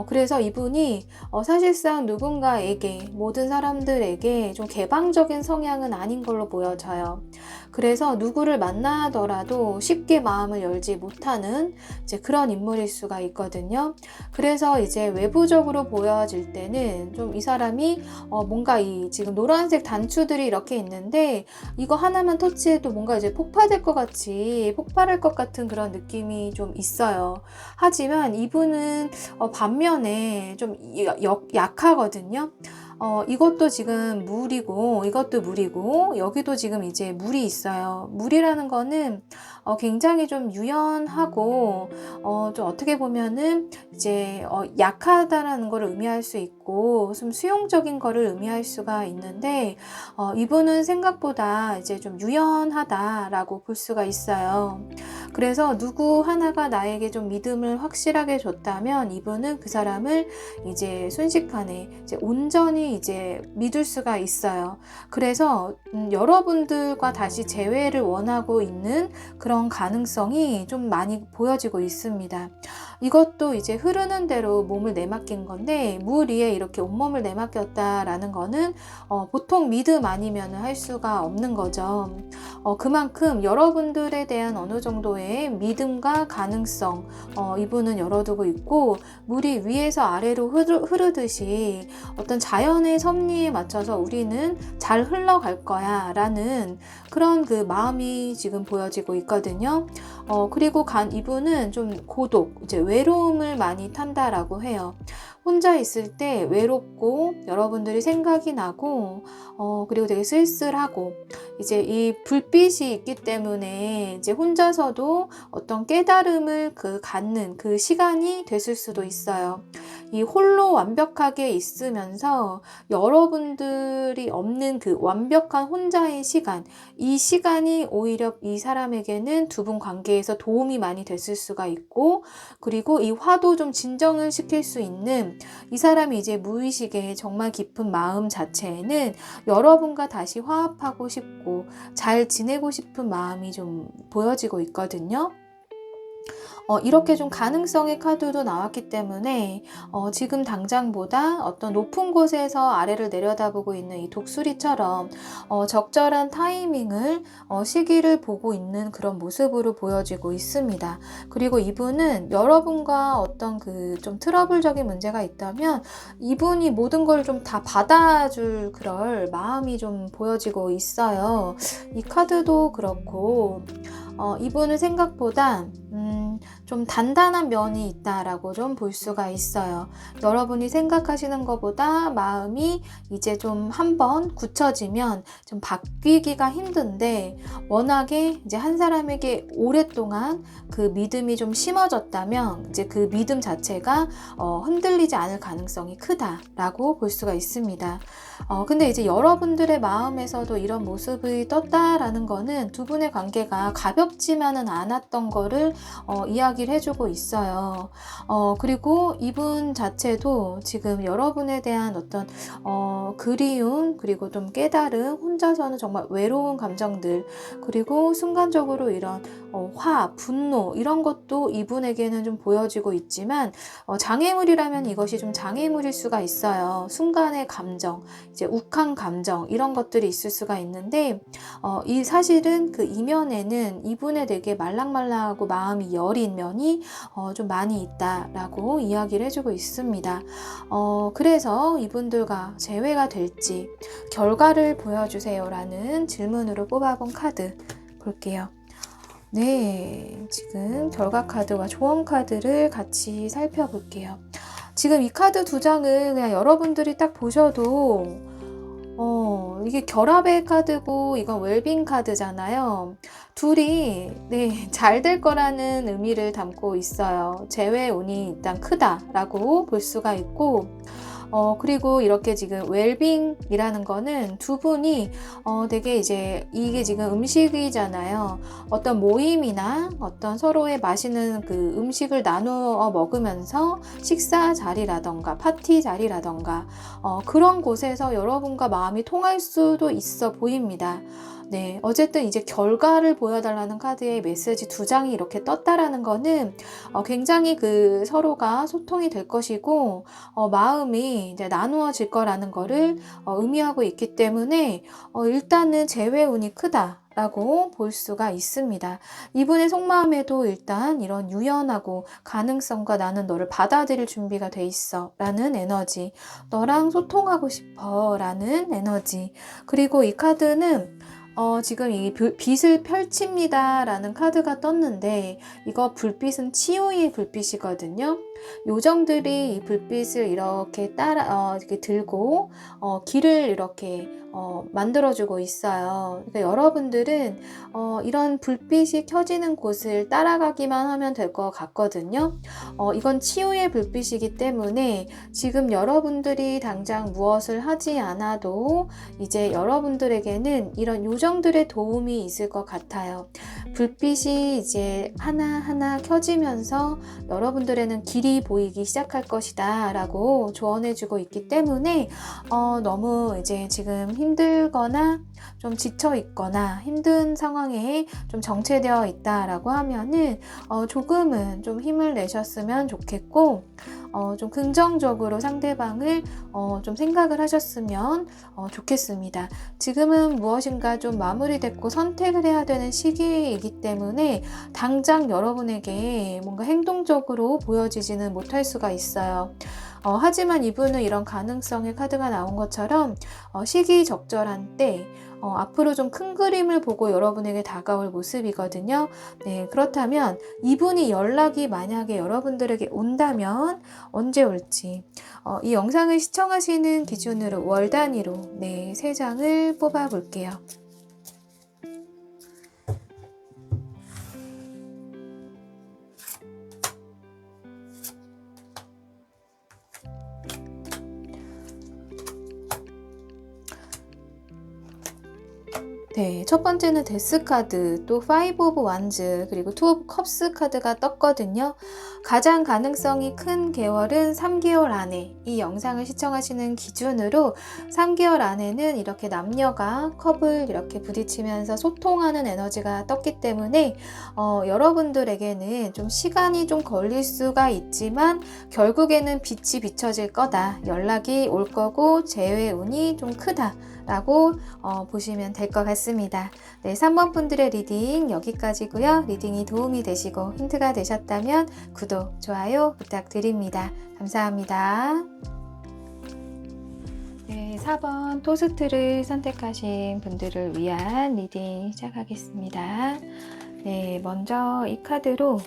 그래서 이분이 사실상 누군가에게, 모든 사람들에게 좀 개방적인 성향은 아닌 걸로 보여져요. 그래서 누구를 만나더라도 쉽게 마음을 열지 못하는 이제 그런 인물일 수가 있거든요. 그래서 이제 외부적으로 보여질 때는 좀 이 사람이 뭔가 이 지금 노란색 단추들이 이렇게 있는데, 이거 하나만 터치해도 뭔가 이제 폭발될 것 같이, 폭발할 것 같은 그런 느낌이 좀 있어요. 하지만 이분은 반면에 좀 약하거든요. 이것도 지금 물이고, 이것도 물이고, 여기도 지금 이제 물이 있어요. 물이라는 거는 굉장히 좀 유연하고, 좀 어떻게 보면은 이제 약하다라는 걸 의미할 수 있고, 좀 수용적인 거를 의미할 수가 있는데, 이분은 생각보다 이제 좀 유연하다라고 볼 수가 있어요. 그래서 누구 하나가 나에게 좀 믿음을 확실하게 줬다면 이분은 그 사람을 이제 순식간에 이제 온전히 이제 믿을 수가 있어요. 그래서 여러분들과 다시 재회를 원하고 있는 그런 가능성이 좀 많이 보여지고 있습니다. 이것도 이제 흐르는 대로 몸을 내맡긴 건데, 물 위에 이렇게 온몸을 내맡겼다라는 거는 보통 믿음 아니면 할 수가 없는 거죠. 그만큼 여러분들에 대한 어느 정도의 믿음과 가능성, 이분은 열어두고 있고, 물이 위에서 아래로 흐르듯이 어떤 자연의 섭리에 맞춰서 우리는 잘 흘러갈 거야 라는 그런 그 마음이 지금 보여지고 있거든요. 그리고 이분은 좀 고독, 이제 외로움을 많이 탄다라고 해요. 혼자 있을 때 외롭고 여러분들이 생각이 나고, 그리고 되게 쓸쓸하고, 이제 이 불빛이 있기 때문에 이제 혼자서도 어떤 깨달음을 갖는 그 시간이 됐을 수도 있어요. 이 홀로 완벽하게 있으면서 여러분들이 없는 그 완벽한 혼자의 시간, 이 시간이 오히려 이 사람에게는 두 분 관계에서 도움이 많이 됐을 수가 있고, 그리고 이 화도 좀 진정을 시킬 수 있는, 이 사람이 이제 무의식의 정말 깊은 마음 자체에는 여러분과 다시 화합하고 싶고 잘 지내고 싶은 마음이 좀 보여지고 있거든요. 이렇게 좀 가능성의 카드도 나왔기 때문에 지금 당장보다 어떤 높은 곳에서 아래를 내려다보고 있는 이 독수리처럼 적절한 타이밍을 시기를 보고 있는 그런 모습으로 보여지고 있습니다. 그리고 이분은 여러분과 어떤 그 좀 트러블적인 문제가 있다면 이분이 모든 걸 좀 다 받아줄 그럴 마음이 좀 보여지고 있어요. 이 카드도 그렇고 이분은 생각보다 좀 단단한 면이 있다라고 좀 볼 수가 있어요. 여러분이 생각하시는 것보다 마음이 이제 좀 한번 굳혀지면 좀 바뀌기가 힘든데, 워낙에 이제 한 사람에게 오랫동안 그 믿음이 좀 심어졌다면 이제 그 믿음 자체가 흔들리지 않을 가능성이 크다라고 볼 수가 있습니다. 근데 이제 여러분들의 마음에서도 이런 모습이 떴다라는 거는 두 분의 관계가 가볍지만은 않았던 거를 이야기를 해주고 있어요. 그리고 이분 자체도 지금 여러분에 대한 어떤 그리움, 그리고 좀 깨달음, 혼자서는 정말 외로운 감정들, 그리고 순간적으로 이런 화, 분노 이런 것도 이분에게는 좀 보여지고 있지만 장애물이라면 이것이 좀 장애물일 수가 있어요. 순간의 감정, 이제 욱한 감정 이런 것들이 있을 수가 있는데 이 사실은 그 이면에는 이분의 되게 말랑말랑하고 마음이 여린 면이 좀 많이 있다라고 이야기를 해주고 있습니다. 그래서 이분들과 재회가 될지 결과를 보여주세요 라는 질문으로 뽑아본 카드 볼게요. 네, 지금 결과 카드와 조언 카드를 같이 살펴볼게요. 지금 이 카드 두 장을 그냥 여러분들이 딱 보셔도 이게 결합의 카드고 이건 웰빙 카드잖아요. 둘이 잘 될 거라는 의미를 담고 있어요. 재회 운이 일단 크다라고 볼 수가 있고, 그리고 이렇게 지금 웰빙이라는 거는 두 분이 되게 이제 이게 지금 음식이잖아요. 어떤 모임이나 어떤 서로의 맛있는 그 음식을 나누어 먹으면서 식사 자리라던가 파티 자리라던가 그런 곳에서 여러분과 마음이 통할 수도 있어 보입니다. 네, 어쨌든 이제 결과를 보여달라는 카드의 메시지 두 장이 이렇게 떴다라는 거는 굉장히 그 서로가 소통이 될 것이고 마음이 이제 나누어질 거라는 거를 의미하고 있기 때문에 일단은 재회운이 크다라고 볼 수가 있습니다. 이분의 속마음에도 일단 이런 유연하고 가능성과 나는 너를 받아들일 준비가 돼 있어 라는 에너지, 너랑 소통하고 싶어 라는 에너지, 그리고 이 카드는 지금 이 빛을 펼칩니다 라는 카드가 떴는데, 이거 불빛은 치유의 불빛이거든요. 요정들이 이 불빛을 이렇게 이렇게 들고 길을 이렇게 만들어주고 있어요. 그러니까 여러분들은 이런 불빛이 켜지는 곳을 따라가기만 하면 될 것 같거든요. 이건 치유의 불빛이기 때문에 지금 여러분들이 당장 무엇을 하지 않아도 이제 여러분들에게는 이런 요정들의 도움이 있을 것 같아요. 불빛이 이제 하나하나 켜지면서 여러분들에는 길이 보이기 시작할 것이다 라고 조언해주고 있기 때문에 너무 이제 지금 힘들거나 좀 지쳐 있거나 힘든 상황에 좀 정체되어 있다라고 하면은 조금은 좀 힘을 내셨으면 좋겠고, 좀 긍정적으로 상대방을 좀 생각을 하셨으면 좋겠습니다. 지금은 무엇인가 좀 마무리됐고 선택을 해야 되는 시기이기 때문에 당장 여러분에게 뭔가 행동적으로 보여지지는 못할 수가 있어요. 하지만 이분은 이런 가능성의 카드가 나온 것처럼 시기적절한 때 앞으로 좀 큰 그림을 보고 여러분에게 다가올 모습이거든요. 네, 그렇다면 이분이 연락이 만약에 여러분들에게 온다면 언제 올지 이 영상을 시청하시는 기준으로 월 단위로 3장을 뽑아 볼게요. 네, 첫 번째는 데스 카드, 또 파이브 오브 완즈, 그리고 투 오브 컵스 카드가 떴거든요. 가장 가능성이 큰 개월은 3개월 안에, 이 영상을 시청하시는 기준으로 3개월 안에는 이렇게 남녀가 컵을 이렇게 부딪히면서 소통하는 에너지가 떴기 때문에 여러분들에게는 좀 시간이 좀 걸릴 수가 있지만 결국에는 빛이 비춰질 거다. 연락이 올 거고 재회 운이 좀 크다. 라고 보시면 될 것 같습니다. 네, 3번 분들의 리딩 여기까지고요. 리딩이 도움이 되시고 힌트가 되셨다면 구독, 좋아요 부탁드립니다. 감사합니다. 네, 4번 토스트를 선택하신 분들을 위한 리딩 시작하겠습니다. 네, 먼저 이 카드로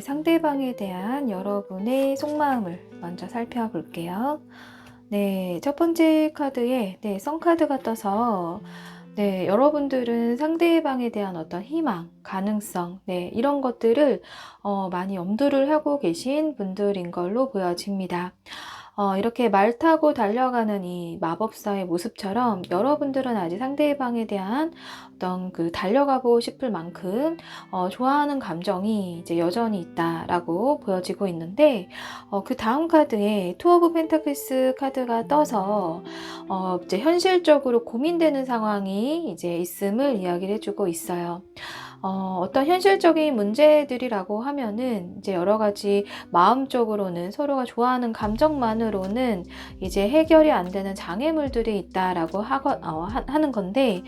상대방에 대한 여러분의 속마음을 먼저 살펴볼게요. 네, 첫 번째 카드에 썬카드가 떠서 여러분들은 상대방에 대한 어떤 희망, 가능성, 이런 것들을 많이 염두를 하고 계신 분들인 걸로 보여집니다. 이렇게 말 타고 달려가는 이 마법사의 모습처럼 여러분들은 아직 상대방에 대한 어떤 그 달려가고 싶을 만큼 좋아하는 감정이 이제 여전히 있다라고 보여지고 있는데 그 다음 카드에 투 오브 펜타클스 카드가 떠서 이제 현실적으로 고민되는 상황이 이제 있음을 이야기를 해주고 있어요. 어떤 현실적인 문제들이라고 하면은 이제 여러 가지 마음적으로는 서로가 좋아하는 감정만으로는 이제 해결이 안 되는 장애물들이 있다라고 하는 건데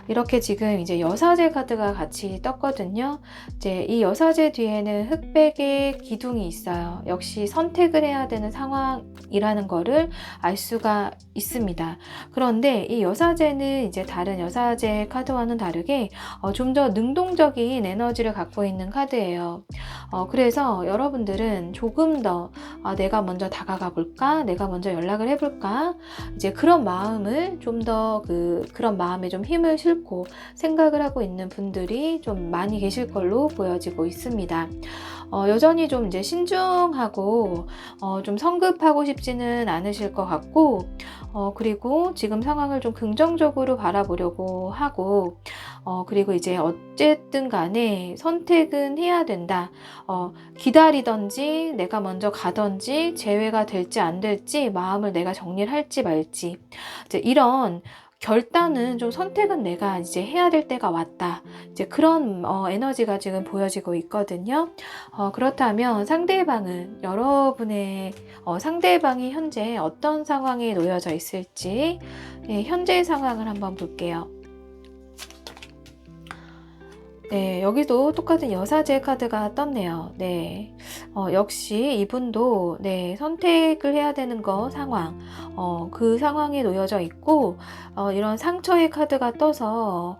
이렇게 지금 이제 여사제 카드가 같이 떴거든요. 이제 이 여사제 뒤에는 흑백의 기둥이 있어요. 역시 선택을 해야 되는 상황이라는 거를 알 수가 있습니다. 그런데 이 여사제는 이제 다른 여사제 카드와는 다르게 좀 더 능동적인 에너지를 갖고 있는 카드예요. 그래서 여러분들은 조금 더 내가 먼저 다가가 볼까? 내가 먼저 연락을 해볼까? 이제 그런 마음을 좀 더 그런 마음에 좀 힘을 싣고 생각을 하고 있는 분들이 좀 많이 계실 걸로 보여지고 있습니다. 여전히 좀 이제 신중하고 좀 성급하고 싶지는 않으실 것 같고 그리고 지금 상황을 좀 긍정적으로 바라보려고 하고 그리고 이제 어쨌든 간에 선택은 해야 된다. 기다리던지 내가 먼저 가던지 재회가 될지 안 될지 마음을 내가 정리를 할지 말지 이제 이런 결단은 좀 선택은 내가 이제 해야 될 때가 왔다. 이제 그런 에너지가 지금 보여지고 있거든요. 그렇다면 상대방은 여러분의 상대방이 현재 어떤 상황에 놓여져 있을지 현재 상황을 한번 볼게요. 네, 여기도 똑같은 여사제 카드가 떴네요. 네, 역시 이분도 선택을 해야 되는 상황, 그 상황에 놓여져 있고 이런 상처의 카드가 떠서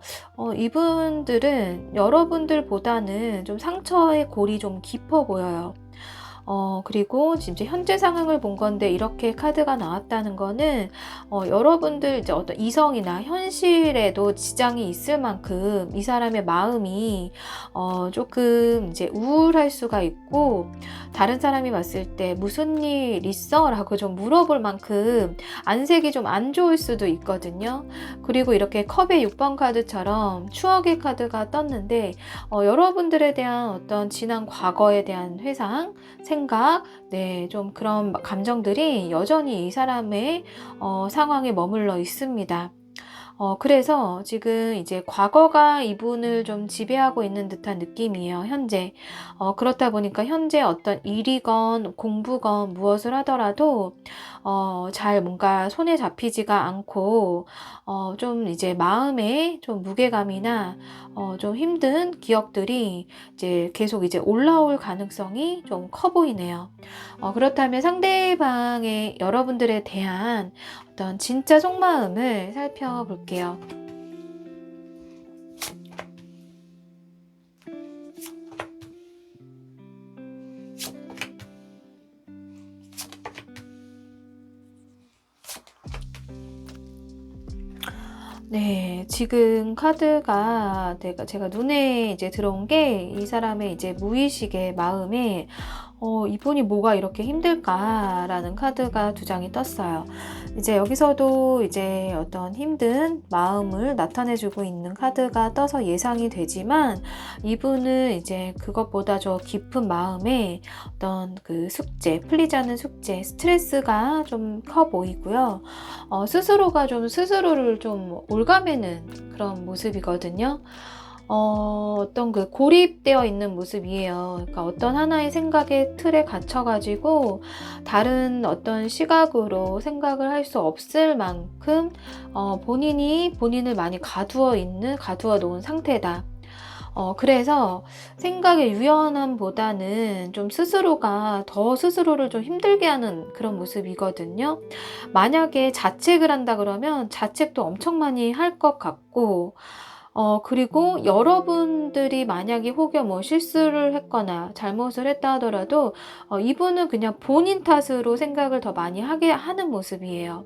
이분들은 여러분들보다는 좀 상처의 골이 좀 깊어 보여요. 그리고 진짜 현재 상황을 본 건데 이렇게 카드가 나왔다는 거는 여러분들 이제 어떤 이성이나 현실에도 지장이 있을 만큼 이 사람의 마음이 조금 이제 우울할 수가 있고 다른 사람이 봤을 때 무슨 일 있어? 라고 좀 물어볼 만큼 안색이 좀 안 좋을 수도 있거든요. 그리고 이렇게 컵의 6번 카드처럼 추억의 카드가 떴는데 여러분들에 대한 어떤 지난 과거에 대한 회상, 생각, 좀 그런 감정들이 여전히 이 사람의 상황에 머물러 있습니다. 그래서 지금 이제 과거가 이분을 좀 지배하고 있는 듯한 느낌이에요, 현재. 그렇다 보니까 현재 어떤 일이건 공부건 무엇을 하더라도 잘 뭔가 손에 잡히지가 않고 좀 이제 마음에 좀 무게감이나 좀 힘든 기억들이 이제 계속 이제 올라올 가능성이 좀 커 보이네요. 그렇다면 상대방의 여러분들에 대한 어떤 진짜 속마음을 살펴볼게요. 네, 지금 카드가 제가 눈에 이제 들어온 게 이 사람의 이제 무의식의 마음에 이분이 뭐가 이렇게 힘들까라는 카드가 두 장이 떴어요. 이제 여기서도 이제 어떤 힘든 마음을 나타내주고 있는 카드가 떠서 예상이 되지만 이분은 이제 그것보다 저 깊은 마음에 어떤 그 숙제, 풀리지 않은 숙제, 스트레스가 좀 커 보이고요. 스스로가 좀 스스로를 좀 올가매는 그런 모습이거든요. 어떤 그 고립되어 있는 모습이에요. 그러니까 어떤 하나의 생각의 틀에 갇혀가지고 다른 어떤 시각으로 생각을 할 수 없을 만큼 본인이 본인을 많이 가두어 놓은 상태다. 그래서 생각의 유연함보다는 좀 스스로가 더 스스로를 좀 힘들게 하는 그런 모습이거든요. 만약에 자책을 한다 그러면 자책도 엄청 많이 할 것 같고, 그리고 여러분들이 만약에 혹여 뭐 실수를 했거나 잘못을 했다 하더라도, 이분은 그냥 본인 탓으로 생각을 더 많이 하게 하는 모습이에요.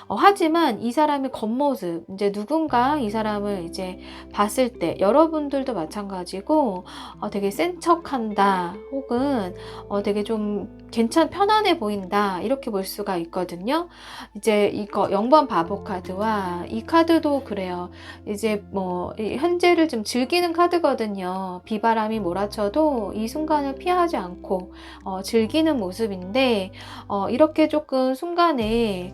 하지만 이 사람의 겉모습, 이제 누군가 이 사람을 이제 봤을 때 여러분들도 마찬가지고 되게 센 척한다 혹은 되게 좀 편안해 보인다 이렇게 볼 수가 있거든요. 이제 이거 0번 바보 카드와 이 카드도 그래요. 이제 뭐 현재를 좀 즐기는 카드거든요. 비바람이 몰아쳐도 이 순간을 피하지 않고 즐기는 모습인데 이렇게 조금 순간에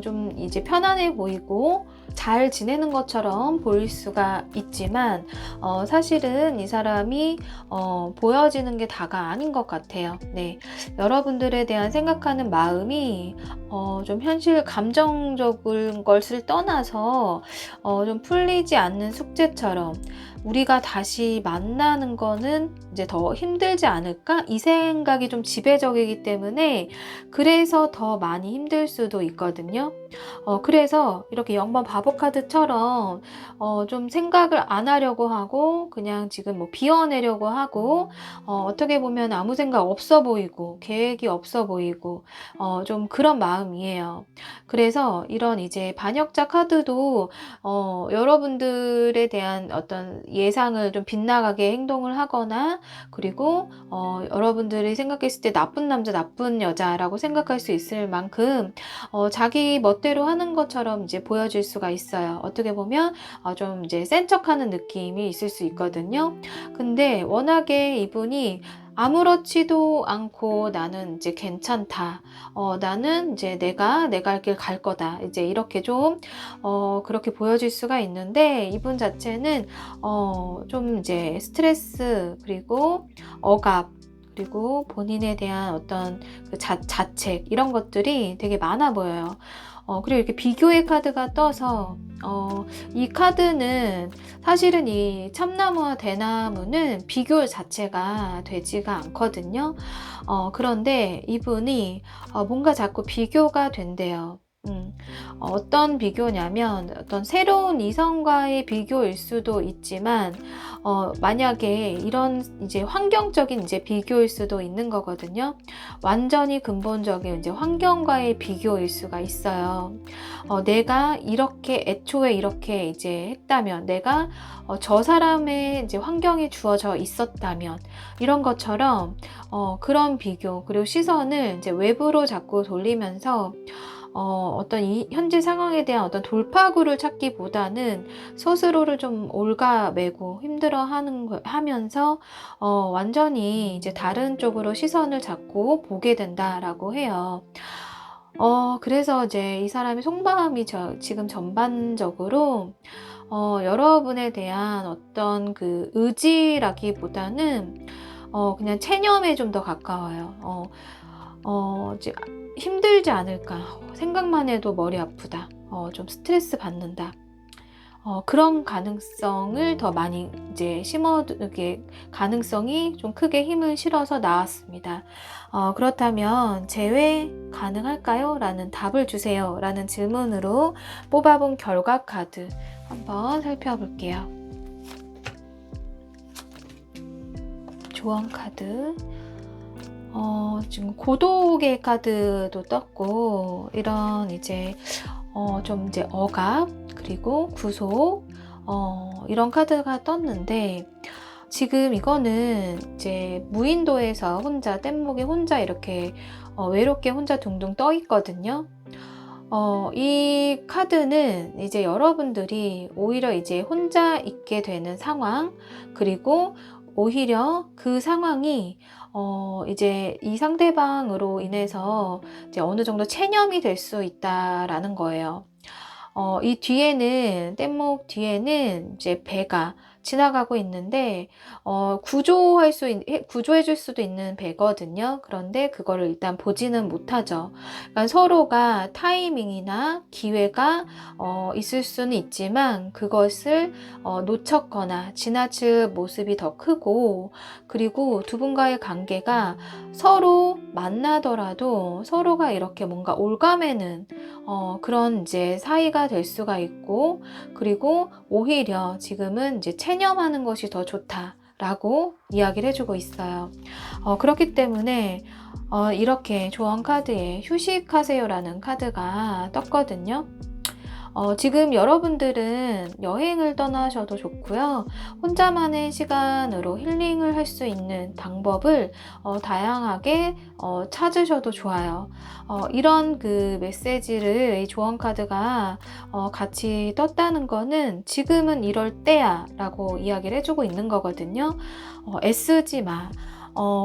좀 이제 편안해 보이고 잘 지내는 것처럼 보일 수가 있지만 사실은 이 사람이 보여지는 게 다가 아닌 것 같아요. 네, 여러분들에 대한 생각하는 마음이 좀 현실 감정적인 것을 떠나서 좀 풀리지 않는 숙제처럼 우리가 다시 만나는 거는 이제 더 힘들지 않을까? 이 생각이 좀 지배적이기 때문에 그래서 더 많이 힘들 수도 있거든요. 그래서 이렇게 0번 바보 카드처럼 좀 생각을 안 하려고 하고 그냥 지금 뭐 비워내려고 하고 어떻게 보면 아무 생각 없어 보이고 계획이 없어 보이고 좀 그런 마음이에요. 그래서 이런 이제 반역자 카드도 여러분들에 대한 어떤 예상을 좀 빗나가게 행동을 하거나 그리고 여러분들이 생각했을 때 나쁜 남자, 나쁜 여자라고 생각할 수 있을 만큼 자기 멋대로 하는 것처럼 이제 보여질 수가 있어요. 어떻게 보면 좀 이제 센 척하는 느낌이 있을 수 있거든요. 근데 워낙에 이분이 아무렇지도 않고 나는 이제 괜찮다. 나는 이제 내가 할 길 갈 거다. 이제 이렇게 좀 그렇게 보여질 수가 있는데 이분 자체는 좀 이제 스트레스 그리고 억압 그리고 본인에 대한 어떤 그 자책 이런 것들이 되게 많아 보여요. 그리고 이렇게 비교의 카드가 떠서 이 카드는 사실은 이 참나무와 대나무는 비교 자체가 되지가 않거든요. 그런데 이분이 뭔가 자꾸 비교가 된대요. 어떤 비교냐면 어떤 새로운 이성과의 비교일 수도 있지만 만약에 이런 이제 환경적인 이제 비교일 수도 있는 거거든요. 완전히 근본적인 이제 환경과의 비교일 수가 있어요. 내가 이렇게 애초에 이렇게 이제 했다면 내가 저 사람의 이제 환경이 주어져 있었다면 이런 것처럼 그런 비교 그리고 시선을 이제 외부로 자꾸 돌리면서 어떤 이 현재 상황에 대한 어떤 돌파구를 찾기보다는 스스로를 좀 올가매고 하면서 완전히 이제 다른 쪽으로 시선을 자꾸 보게 된다라고 해요. 그래서 이제 이 사람의 속마음이 지금 전반적으로 여러분에 대한 어떤 그 의지라기보다는 그냥 체념에 좀 더 가까워요. 이제 힘들지 않을까. 생각만 해도 머리 아프다. 좀 스트레스 받는다. 그런 가능성을 더 많이 이제 심어두게 가능성이 좀 크게 힘을 실어서 나왔습니다. 그렇다면 재회 가능할까요? 라는 답을 주세요. 라는 질문으로 뽑아본 결과 카드 한번 살펴볼게요. 조언 카드. 지금 고독의 카드도 떴고, 이런 이제, 좀 이제 억압, 그리고 구속, 이런 카드가 떴는데, 지금 이거는 이제 무인도에서 혼자, 뗏목에 혼자 이렇게 외롭게 혼자 둥둥 떠 있거든요. 이 카드는 이제 여러분들이 오히려 이제 혼자 있게 되는 상황, 그리고 오히려 그 상황이 이제 이 상대방으로 인해서 이제 어느 정도 체념이 될 수 있다라는 거예요. 이 뒤에는, 뗏목 뒤에는 이제 배가 지나가고 있는데, 구조해 줄 수도 있는 배거든요. 그런데 그거를 일단 보지는 못하죠. 그러니까 서로가 타이밍이나 기회가 있을 수는 있지만, 그것을 놓쳤거나 지나칠 모습이 더 크고, 그리고 두 분과의 관계가 서로 만나더라도 서로가 이렇게 뭔가 올가매는 그런 이제 사이가 될 수가 있고, 그리고 오히려 지금은 이제 체념하는 것이 더 좋다라고 이야기를 해주고 있어요. 그렇기 때문에 이렇게 조언 카드에 휴식하세요라는 카드가 떴거든요. 지금 여러분들은 여행을 떠나셔도 좋고요. 혼자만의 시간으로 힐링을 할 수 있는 방법을 다양하게 찾으셔도 좋아요. 이런 그 메시지를 이 조언 카드가 같이 떴다는 거는 지금은 이럴 때야 라고 이야기를 해주고 있는 거거든요. 애쓰지 마.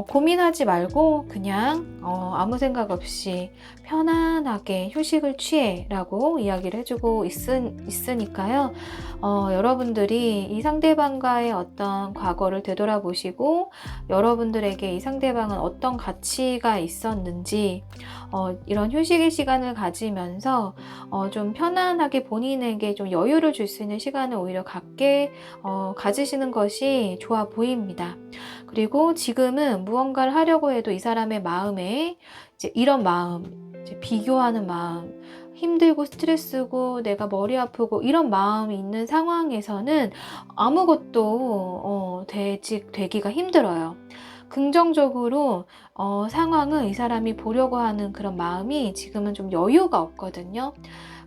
고민하지 말고 그냥 아무 생각 없이 편안하게 휴식을 취해 라고 이야기를 해주고 있으니까요. 여러분들이 이 상대방과의 어떤 과거를 되돌아보시고, 여러분들에게 이 상대방은 어떤 가치가 있었는지 이런 휴식의 시간을 가지면서 좀 편안하게 본인에게 좀 여유를 줄 수 있는 시간을 오히려 가지시는 것이 좋아 보입니다. 그리고 지금은 무언가를 하려고 해도 이 사람의 마음에 이제 이런 마음, 이제 비교하는 마음, 힘들고 스트레스고 내가 머리 아프고 이런 마음이 있는 상황에서는 아무것도 되기가 힘들어요. 긍정적으로 상황을 이 사람이 보려고 하는 그런 마음이 지금은 좀 여유가 없거든요.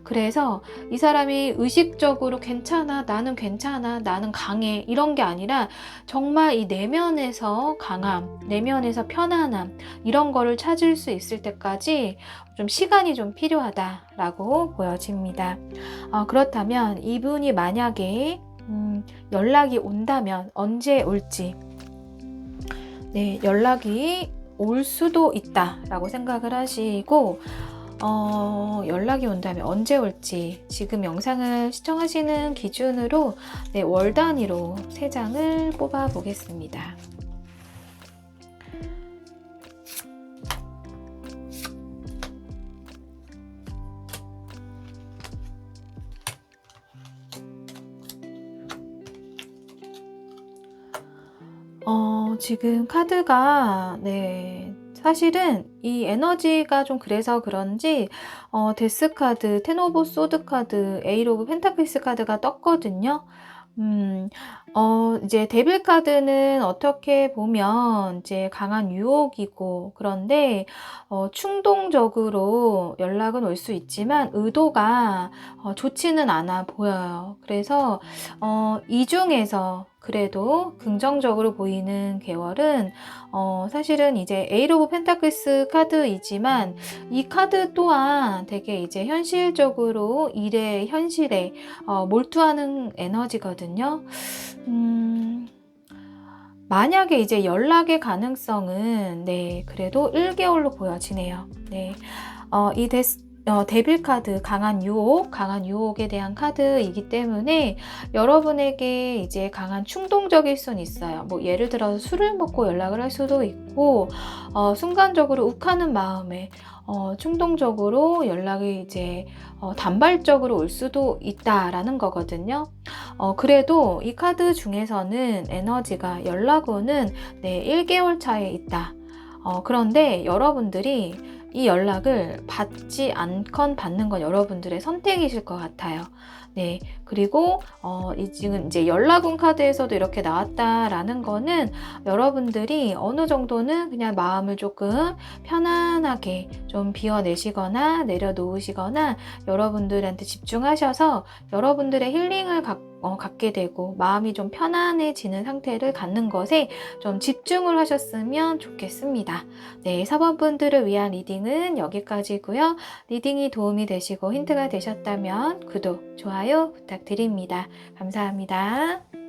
그래서 이 사람이 의식적으로 괜찮아, 나는 괜찮아, 나는 강해 이런 게 아니라 정말 이 내면에서 강함, 내면에서 편안함 이런 거를 찾을 수 있을 때까지 좀 시간이 좀 필요하다라고 보여집니다. 그렇다면 이분이 만약에 연락이 온다면 언제 올지, 네, 연락이 올 수도 있다라고 생각을 하시고, 연락이 온다면 언제 올지 지금 영상을 시청하시는 기준으로 네, 월 단위로 3장을 뽑아 보겠습니다. 지금 카드가 네, 사실은 이 에너지가 좀 그래서 그런지 데스 카드, 텐 오브 소드 카드, 에잇 오브 펜타클스 카드가 떴거든요. 이제 데빌 카드는 어떻게 보면 이제 강한 유혹이고, 그런데 충동적으로 연락은 올 수 있지만 의도가 좋지는 않아 보여요. 그래서 이 중에서 그래도 긍정적으로 보이는 계열은 사실은 이제 에잇 오브 펜타클스 카드이지만 이 카드 또한 되게 이제 현실적으로 일에 현실에 몰두하는 에너지거든요. 만약에 이제 연락의 가능성은 네, 그래도 1개월로 보여지네요. 네. 이 데빌 카드, 강한 유혹에 대한 카드이기 때문에 여러분에게 이제 강한 충동적일 수는 있어요. 뭐 예를 들어서 술을 먹고 연락을 할 수도 있고, 순간적으로 욱하는 마음에 충동적으로 연락이 이제 단발적으로 올 수도 있다라는 거거든요. 그래도 이 카드 중에서는 에너지가 연락오는 네, 1개월 차에 있다. 그런데 여러분들이 이 연락을 받지 않건 받는 건 여러분들의 선택이실 것 같아요. 네, 그리고 지금 이제 연락 온 카드에서도 이렇게 나왔다라는 거는 여러분들이 어느 정도는 그냥 마음을 조금 편안하게 좀 비워내시거나 내려놓으시거나 여러분들한테 집중하셔서 여러분들의 힐링을 갖게 되고 마음이 좀 편안해지는 상태를 갖는 것에 좀 집중을 하셨으면 좋겠습니다. 네, 4번 분들을 위한 리딩은 여기까지고요. 리딩이 도움이 되시고 힌트가 되셨다면 구독, 좋아요 부탁드립니다. 감사합니다.